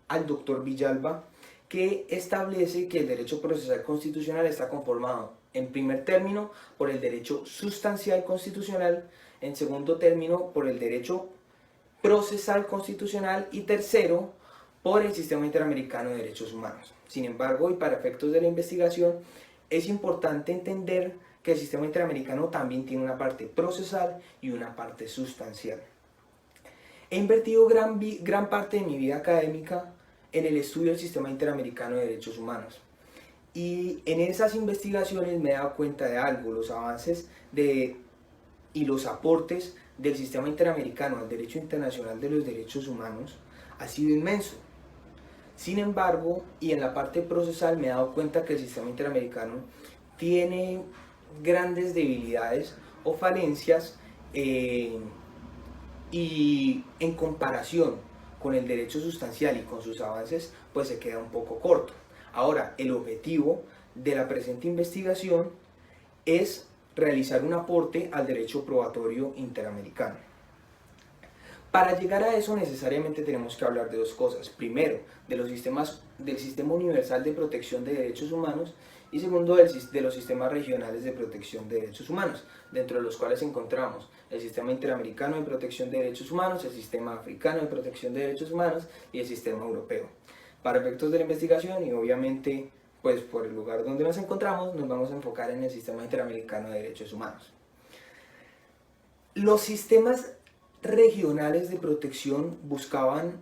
al doctor Villalba, que establece que el derecho procesal constitucional está conformado, en primer término, por el derecho sustancial constitucional, en segundo término, por el derecho procesal constitucional, y tercero, por el Sistema Interamericano de Derechos Humanos. Sin embargo, y para efectos de la investigación, es importante entender que el Sistema Interamericano también tiene una parte procesal y una parte sustancial. He invertido gran parte de mi vida académica en el estudio del Sistema Interamericano de Derechos Humanos. Y en esas investigaciones me he dado cuenta de algo: los avances y los aportes del Sistema Interamericano al derecho internacional de los derechos humanos ha sido inmenso. Sin embargo, y en la parte procesal me he dado cuenta que el Sistema Interamericano tiene grandes debilidades o falencias, y en comparación con el derecho sustancial y con sus avances, pues se queda un poco corto. Ahora, el objetivo de la presente investigación es realizar un aporte al derecho probatorio interamericano. Para llegar a eso necesariamente tenemos que hablar de dos cosas. Primero, del Sistema Universal de Protección de Derechos Humanos y segundo, de los sistemas regionales de protección de derechos humanos, dentro de los cuales encontramos el Sistema Interamericano de Protección de Derechos Humanos, el Sistema Africano de Protección de Derechos Humanos y el Sistema Europeo. Para efectos de la investigación y obviamente pues por el lugar donde nos encontramos, nos vamos a enfocar en el Sistema Interamericano de Derechos Humanos. Los sistemas regionales de protección buscaban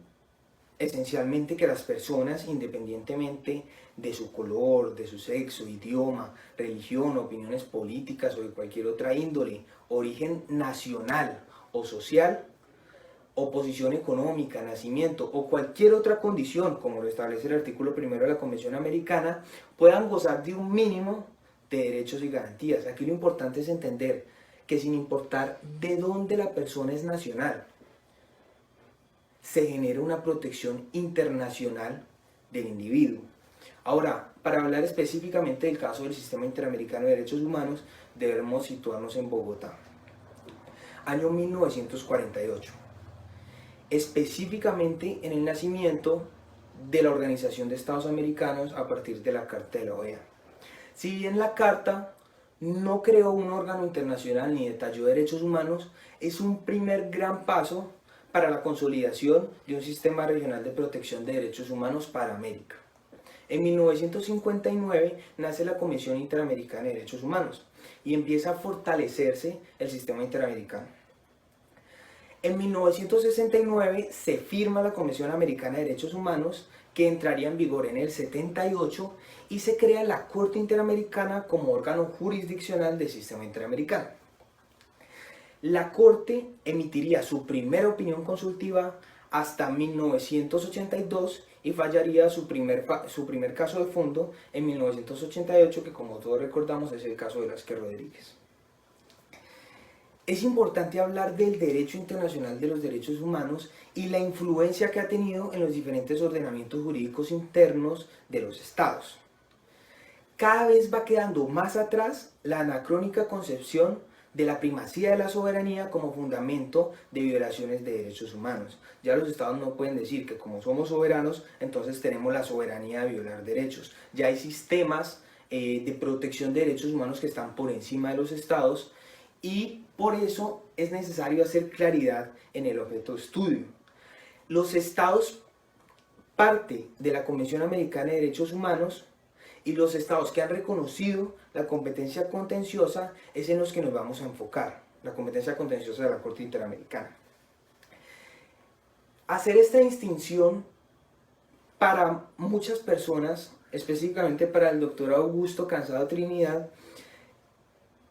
esencialmente que las personas, independientemente de su color, de su sexo, idioma, religión, opiniones políticas o de cualquier otra índole, origen nacional o social, o posición económica, nacimiento o cualquier otra condición, como lo establece el artículo 1 de la Convención Americana, puedan gozar de un mínimo de derechos y garantías. Aquí lo importante es entender que sin importar de dónde la persona es nacional, se genera una protección internacional del individuo. Ahora, para hablar específicamente del caso del Sistema Interamericano de Derechos Humanos, debemos situarnos en Bogotá. Año 1948. Específicamente en el nacimiento de la Organización de Estados Americanos a partir de la Carta de la OEA. Si bien la Carta no creó un órgano internacional ni detalló derechos humanos, es un primer gran paso para la consolidación de un sistema regional de protección de derechos humanos para América. En 1959 nace la Comisión Interamericana de Derechos Humanos y empieza a fortalecerse el sistema interamericano. En 1969 se firma la Convención Americana de Derechos Humanos, que entraría en vigor en el 78, y se crea la Corte Interamericana como órgano jurisdiccional del sistema interamericano. La Corte emitiría su primera opinión consultiva hasta 1982 y fallaría su primer caso de fondo en 1988, que como todos recordamos es el caso de Velázquez Rodríguez. Es importante hablar del derecho internacional de los derechos humanos y la influencia que ha tenido en los diferentes ordenamientos jurídicos internos de los estados. Cada vez va quedando más atrás la anacrónica concepción de la primacía de la soberanía como fundamento de violaciones de derechos humanos. Ya los estados no pueden decir que como somos soberanos, entonces tenemos la soberanía de violar derechos. Ya hay sistemas de protección de derechos humanos que están por encima de los estados, y por eso es necesario hacer claridad en el objeto de estudio. Los estados parte de la Convención Americana de Derechos Humanos, y los estados que han reconocido la competencia contenciosa es en los que nos vamos a enfocar, la competencia contenciosa de la Corte Interamericana. Hacer esta distinción para muchas personas, específicamente para el doctor Augusto Cansado Trinidad,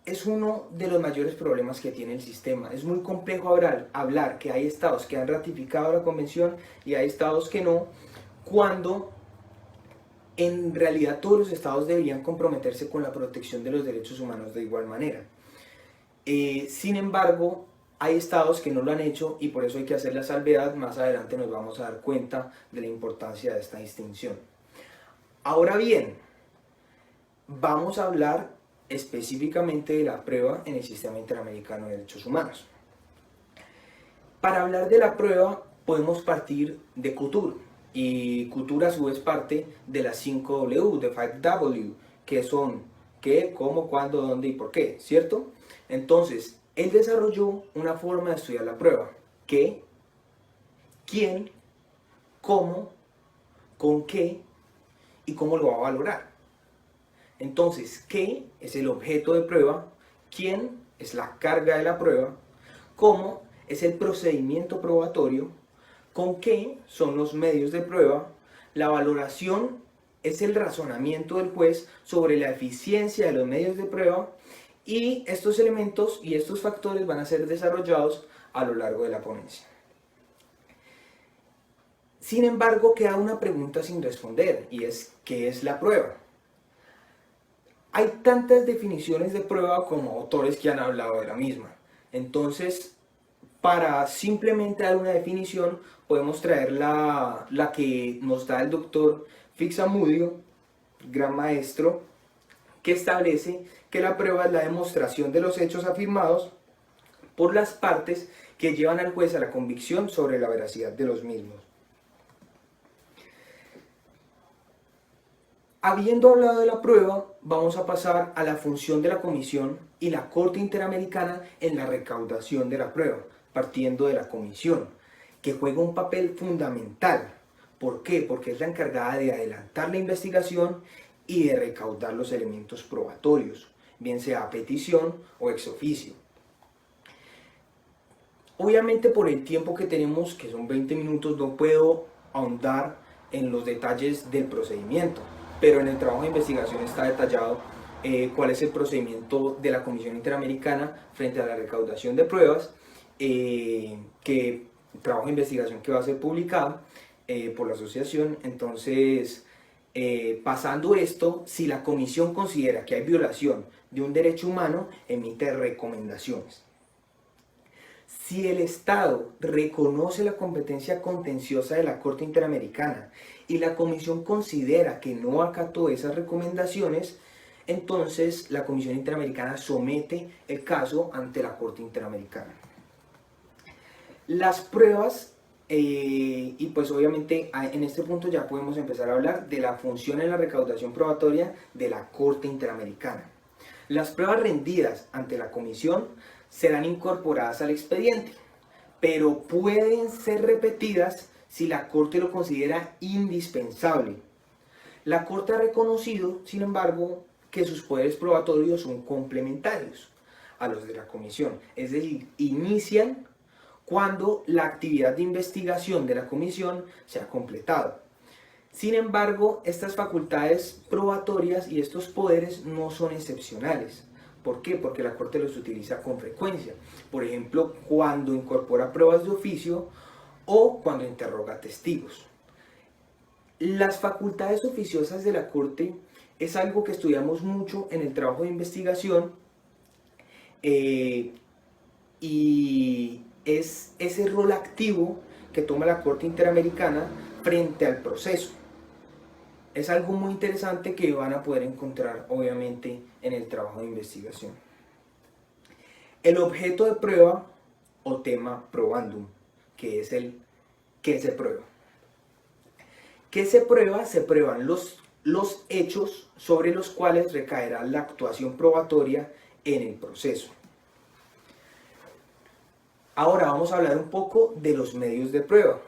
es uno de los mayores problemas que tiene el sistema. Es muy complejo hablar que hay estados que han ratificado la convención y hay estados que no, cuando en realidad todos los estados deberían comprometerse con la protección de los derechos humanos de igual manera. Sin embargo, hay estados que no lo han hecho y por eso hay que hacer la salvedad. Más adelante nos vamos a dar cuenta de la importancia de esta distinción. Ahora bien, vamos a hablar específicamente de la prueba en el Sistema Interamericano de Derechos Humanos. Para hablar de la prueba podemos partir de COUTUR, y COUTUR a su vez parte de las 5W, de 5W, que son qué, cómo, cuándo, dónde y por qué, ¿cierto? Entonces, él desarrolló una forma de estudiar la prueba: qué, quién, cómo, con qué y cómo lo va a valorar. Entonces, ¿qué es el objeto de prueba? ¿Quién es la carga de la prueba? ¿Cómo es el procedimiento probatorio? ¿Con qué son los medios de prueba? La valoración es el razonamiento del juez sobre la eficiencia de los medios de prueba, y estos elementos y estos factores van a ser desarrollados a lo largo de la ponencia. Sin embargo, queda una pregunta sin responder, y es ¿qué es la prueba? Hay tantas definiciones de prueba como autores que han hablado de la misma. Entonces, para simplemente dar una definición, podemos traer la que nos da el doctor Fixamudio, gran maestro, que establece que la prueba es la demostración de los hechos afirmados por las partes que llevan al juez a la convicción sobre la veracidad de los mismos. Habiendo hablado de la prueba, vamos a pasar a la función de la Comisión y la Corte Interamericana en la recaudación de la prueba, partiendo de la Comisión, que juega un papel fundamental. ¿Por qué? Porque es la encargada de adelantar la investigación y de recaudar los elementos probatorios, bien sea a petición o ex oficio. Obviamente por el tiempo que tenemos, que son 20 minutos, no puedo ahondar en los detalles del procedimiento, pero en el trabajo de investigación está detallado cuál es el procedimiento de la Comisión Interamericana frente a la recaudación de pruebas, trabajo de investigación que va a ser publicado por la asociación. Entonces, pasando esto, si la Comisión considera que hay violación de un derecho humano, emite recomendaciones. Si el Estado reconoce la competencia contenciosa de la Corte Interamericana y la Comisión considera que no acató esas recomendaciones, entonces la Comisión Interamericana somete el caso ante la Corte Interamericana. Las pruebas, y pues obviamente en este punto ya podemos empezar a hablar de la función en la recaudación probatoria de la Corte Interamericana. Las pruebas rendidas ante la Comisión serán incorporadas al expediente, pero pueden ser repetidas si la Corte lo considera indispensable. La Corte ha reconocido, sin embargo, que sus poderes probatorios son complementarios a los de la Comisión, es decir, inician cuando la actividad de investigación de la Comisión se ha completado. Sin embargo, estas facultades probatorias y estos poderes no son excepcionales. ¿Por qué? Porque la Corte los utiliza con frecuencia. Por ejemplo, cuando incorpora pruebas de oficio o cuando interroga testigos. Las facultades oficiosas de la Corte es algo que estudiamos mucho en el trabajo de investigación y es ese rol activo que toma la Corte Interamericana frente al proceso. Es algo muy interesante que van a poder encontrar obviamente en el trabajo de investigación. El objeto de prueba o tema probandum, que es el ¿qué se prueba? ¿Qué se prueba? Se prueban los hechos sobre los cuales recaerá la actuación probatoria en el proceso. Ahora vamos a hablar un poco de los medios de prueba.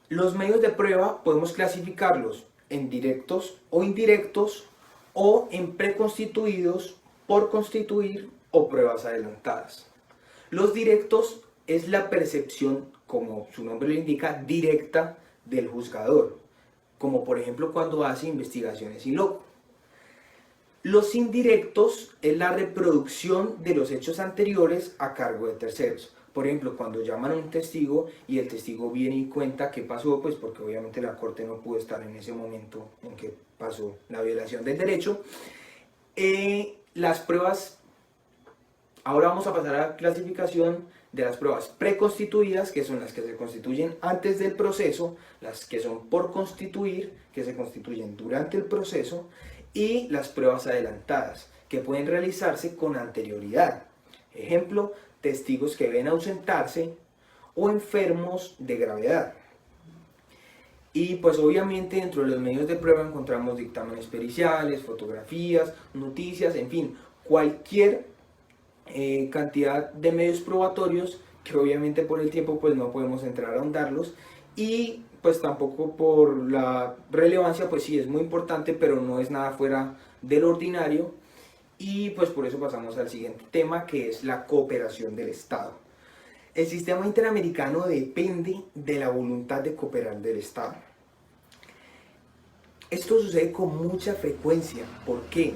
Los medios de prueba podemos clasificarlos en directos o indirectos o en preconstituidos, por constituir o pruebas adelantadas. Los directos es la percepción, como su nombre lo indica, directa del juzgador, como por ejemplo cuando hace investigaciones in loco. Los indirectos es la reproducción de los hechos anteriores a cargo de terceros. Por ejemplo, cuando llaman a un testigo y el testigo viene y cuenta qué pasó, pues porque obviamente la Corte no pudo estar en ese momento en que pasó la violación del derecho. Las pruebas, ahora vamos a pasar a la clasificación de las pruebas preconstituidas, que son las que se constituyen antes del proceso, las que son por constituir, que se constituyen durante el proceso, y las pruebas adelantadas, que pueden realizarse con anterioridad. Ejemplo, testigos que deben ausentarse o enfermos de gravedad. Y pues obviamente dentro de los medios de prueba encontramos dictámenes periciales, fotografías, noticias, en fin, cualquier cantidad de medios probatorios que obviamente por el tiempo pues no podemos entrar a ahondarlos, y pues tampoco por la relevancia, pues sí es muy importante, pero no es nada fuera del ordinario. Y pues por eso pasamos al siguiente tema, que es la cooperación del Estado. El sistema interamericano depende de la voluntad de cooperar del Estado. Esto sucede con mucha frecuencia. ¿Por qué?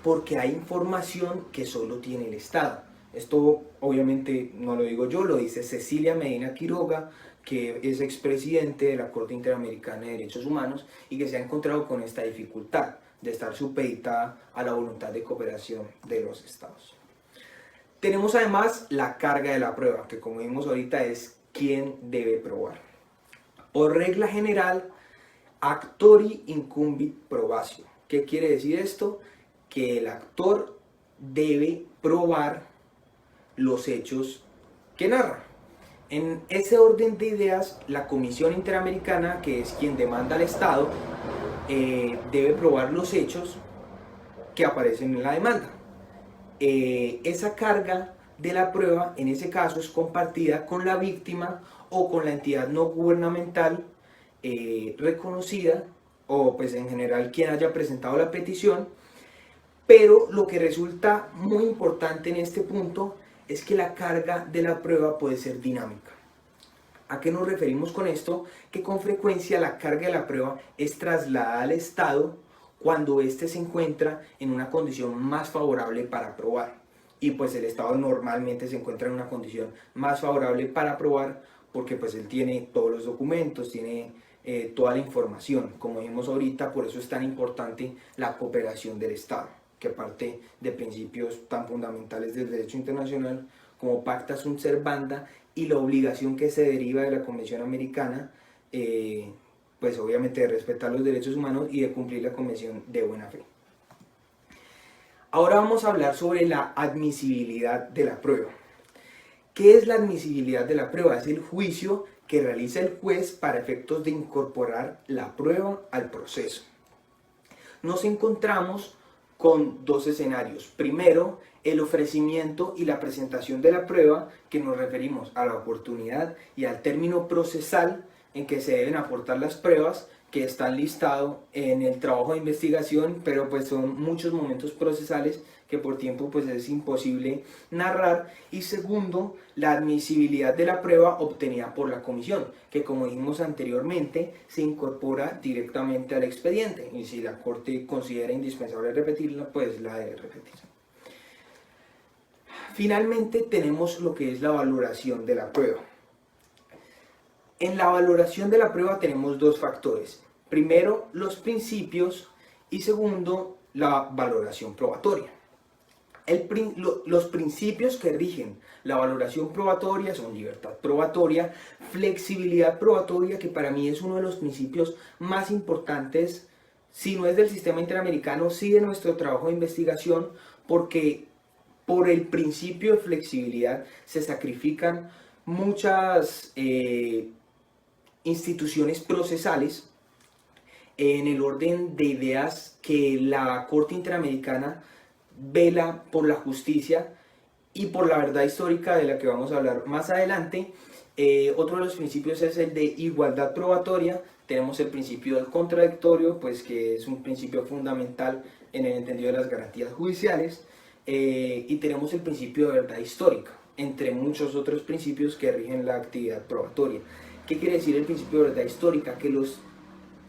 Porque hay información que solo tiene el Estado. Esto obviamente no lo digo yo, lo dice Cecilia Medina Quiroga, que es expresidente de la Corte Interamericana de Derechos Humanos y que se ha encontrado con esta dificultad de estar supeditada a la voluntad de cooperación de los estados. Tenemos además la carga de la prueba, que como vimos ahorita es quién debe probar. Por regla general, actori incumbit probatio. ¿Qué quiere decir esto? Que el actor debe probar los hechos que narra. En ese orden de ideas, la Comisión Interamericana, que es quien demanda al Estado, debe probar los hechos que aparecen en la demanda. Esa carga de la prueba, en ese caso, es compartida con la víctima o con la entidad no gubernamental reconocida, o pues en general quien haya presentado la petición. Pero lo que resulta muy importante en este punto es que la carga de la prueba puede ser dinámica. ¿A qué nos referimos con esto? Que con frecuencia la carga de la prueba es trasladada al Estado cuando éste se encuentra en una condición más favorable para probar. Y pues el Estado normalmente se encuentra en una condición más favorable para probar porque pues él tiene todos los documentos, tiene toda la información. Como dijimos ahorita, por eso es tan importante la cooperación del Estado, que parte de principios tan fundamentales del derecho internacional como pacta sunt servanda y la obligación que se deriva de la Convención Americana, pues obviamente de respetar los derechos humanos y de cumplir la Convención de buena fe. Ahora vamos a hablar sobre la admisibilidad de la prueba. ¿Qué es la admisibilidad de la prueba? Es el juicio que realiza el juez para efectos de incorporar la prueba al proceso. Nos encontramos con dos escenarios. Primero, el ofrecimiento y la presentación de la prueba, que nos referimos a la oportunidad y al término procesal en que se deben aportar las pruebas, que están listados en el trabajo de investigación, pero pues son muchos momentos procesales que por tiempo pues es imposible narrar. Y segundo, la admisibilidad de la prueba obtenida por la comisión, que como dijimos anteriormente, se incorpora directamente al expediente y si la Corte considera indispensable repetirla, pues la debe repetir. Finalmente tenemos lo que es la valoración de la prueba. En la valoración de la prueba tenemos dos factores. Primero, los principios y segundo, la valoración probatoria. Los principios que rigen la valoración probatoria son libertad probatoria, flexibilidad probatoria, que para mí es uno de los principios más importantes, si no es del sistema interamericano, sí de nuestro trabajo de investigación, porque por el principio de flexibilidad se sacrifican muchas instituciones procesales en el orden de ideas que la Corte Interamericana vela por la justicia y por la verdad histórica, de la que vamos a hablar más adelante. Otro de los principios es el de igualdad probatoria. Tenemos el principio del contradictorio, pues que es un principio fundamental en el entendido de las garantías judiciales, y tenemos el principio de verdad histórica, entre muchos otros principios que rigen la actividad probatoria. ¿Qué quiere decir el principio de verdad histórica? Que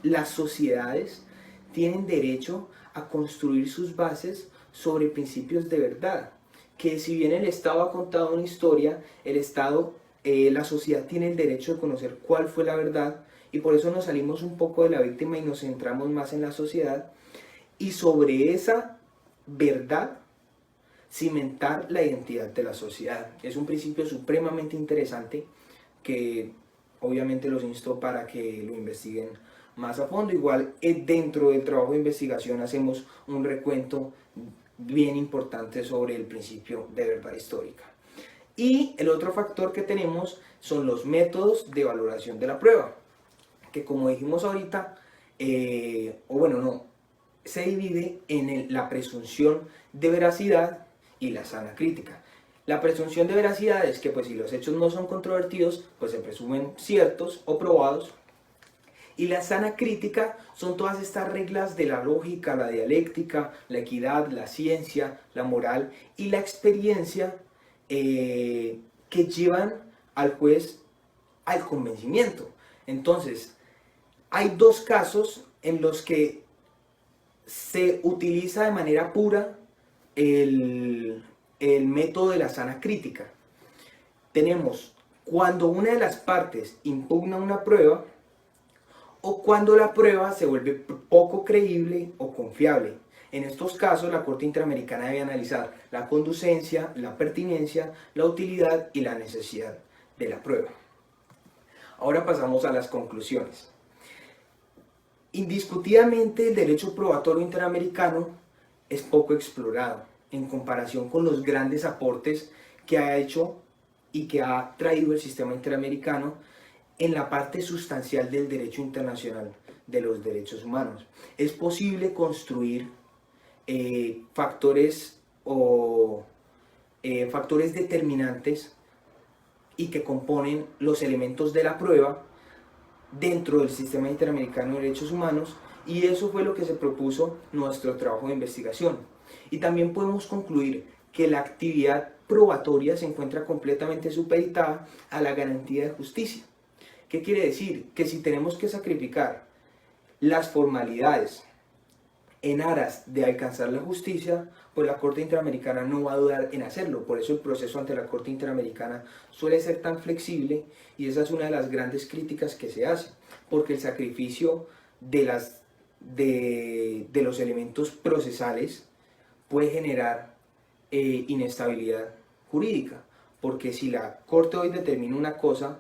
las sociedades tienen derecho a construir sus bases sobre principios de verdad, que si bien el Estado ha contado una historia, la sociedad tiene el derecho de conocer cuál fue la verdad, y por eso nos salimos un poco de la víctima y nos centramos más en la sociedad, y sobre esa verdad cimentar la identidad de la sociedad. Es un principio supremamente interesante que obviamente los insto para que lo investiguen más a fondo. Igual dentro del trabajo de investigación hacemos un recuento bien importante sobre el principio de verdad histórica. Y el otro factor que tenemos son los métodos de valoración de la prueba, que como dijimos ahorita, se divide en la presunción de veracidad y la sana crítica. La presunción de veracidad es que pues si los hechos no son controvertidos, pues se presumen ciertos o probados. Y la sana crítica son todas estas reglas de la lógica, la dialéctica, la equidad, la ciencia, la moral y la experiencia que llevan al juez al convencimiento. Entonces, hay dos casos en los que se utiliza de manera pura el método de la sana crítica. Tenemos cuando una de las partes impugna una prueba o cuando la prueba se vuelve poco creíble o confiable. En estos casos, la Corte Interamericana debe analizar la conducencia, la pertinencia, la utilidad y la necesidad de la prueba. Ahora pasamos a las conclusiones. Indiscutidamente el derecho probatorio interamericano es poco explorado en comparación con los grandes aportes que ha hecho y que ha traído el sistema interamericano en la parte sustancial del derecho internacional de los derechos humanos. Es posible construir factores determinantes y que componen los elementos de la prueba dentro del sistema interamericano de derechos humanos, y eso fue lo que se propuso nuestro trabajo de investigación. Y también podemos concluir que la actividad probatoria se encuentra completamente supeditada a la garantía de justicia. ¿Qué quiere decir? Que si tenemos que sacrificar las formalidades en aras de alcanzar la justicia, pues la Corte Interamericana no va a dudar en hacerlo. Por eso el proceso ante la Corte Interamericana suele ser tan flexible, y esa es una de las grandes críticas que se hace, porque el sacrificio de los elementos procesales puede generar inestabilidad jurídica, porque si la Corte hoy determina una cosa,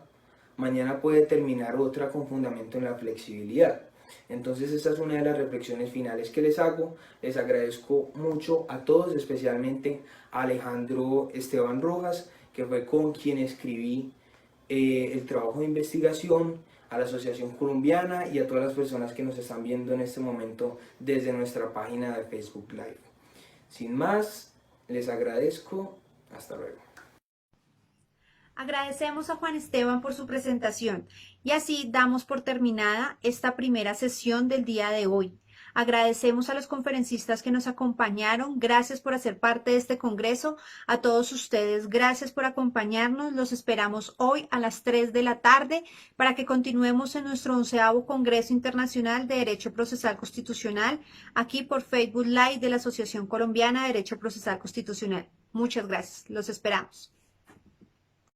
mañana puede determinar otra con fundamento en la flexibilidad. Entonces esa es una de las reflexiones finales que les hago. Les agradezco mucho a todos, especialmente a Alejandro Esteban Rojas, que fue con quien escribí el trabajo de investigación, a la Asociación Colombiana y a todas las personas que nos están viendo en este momento desde nuestra página de Facebook Live. Sin más, les agradezco. Hasta luego. Agradecemos a Juan Esteban por su presentación y así damos por terminada esta primera sesión del día de hoy. Agradecemos a los conferencistas que nos acompañaron. Gracias por hacer parte de este congreso. A todos ustedes, gracias por acompañarnos. Los esperamos hoy a las 3 de la tarde para que continuemos en nuestro 11º Congreso Internacional de Derecho Procesal Constitucional, aquí por Facebook Live de la Asociación Colombiana de Derecho Procesal Constitucional. Muchas gracias. Los esperamos.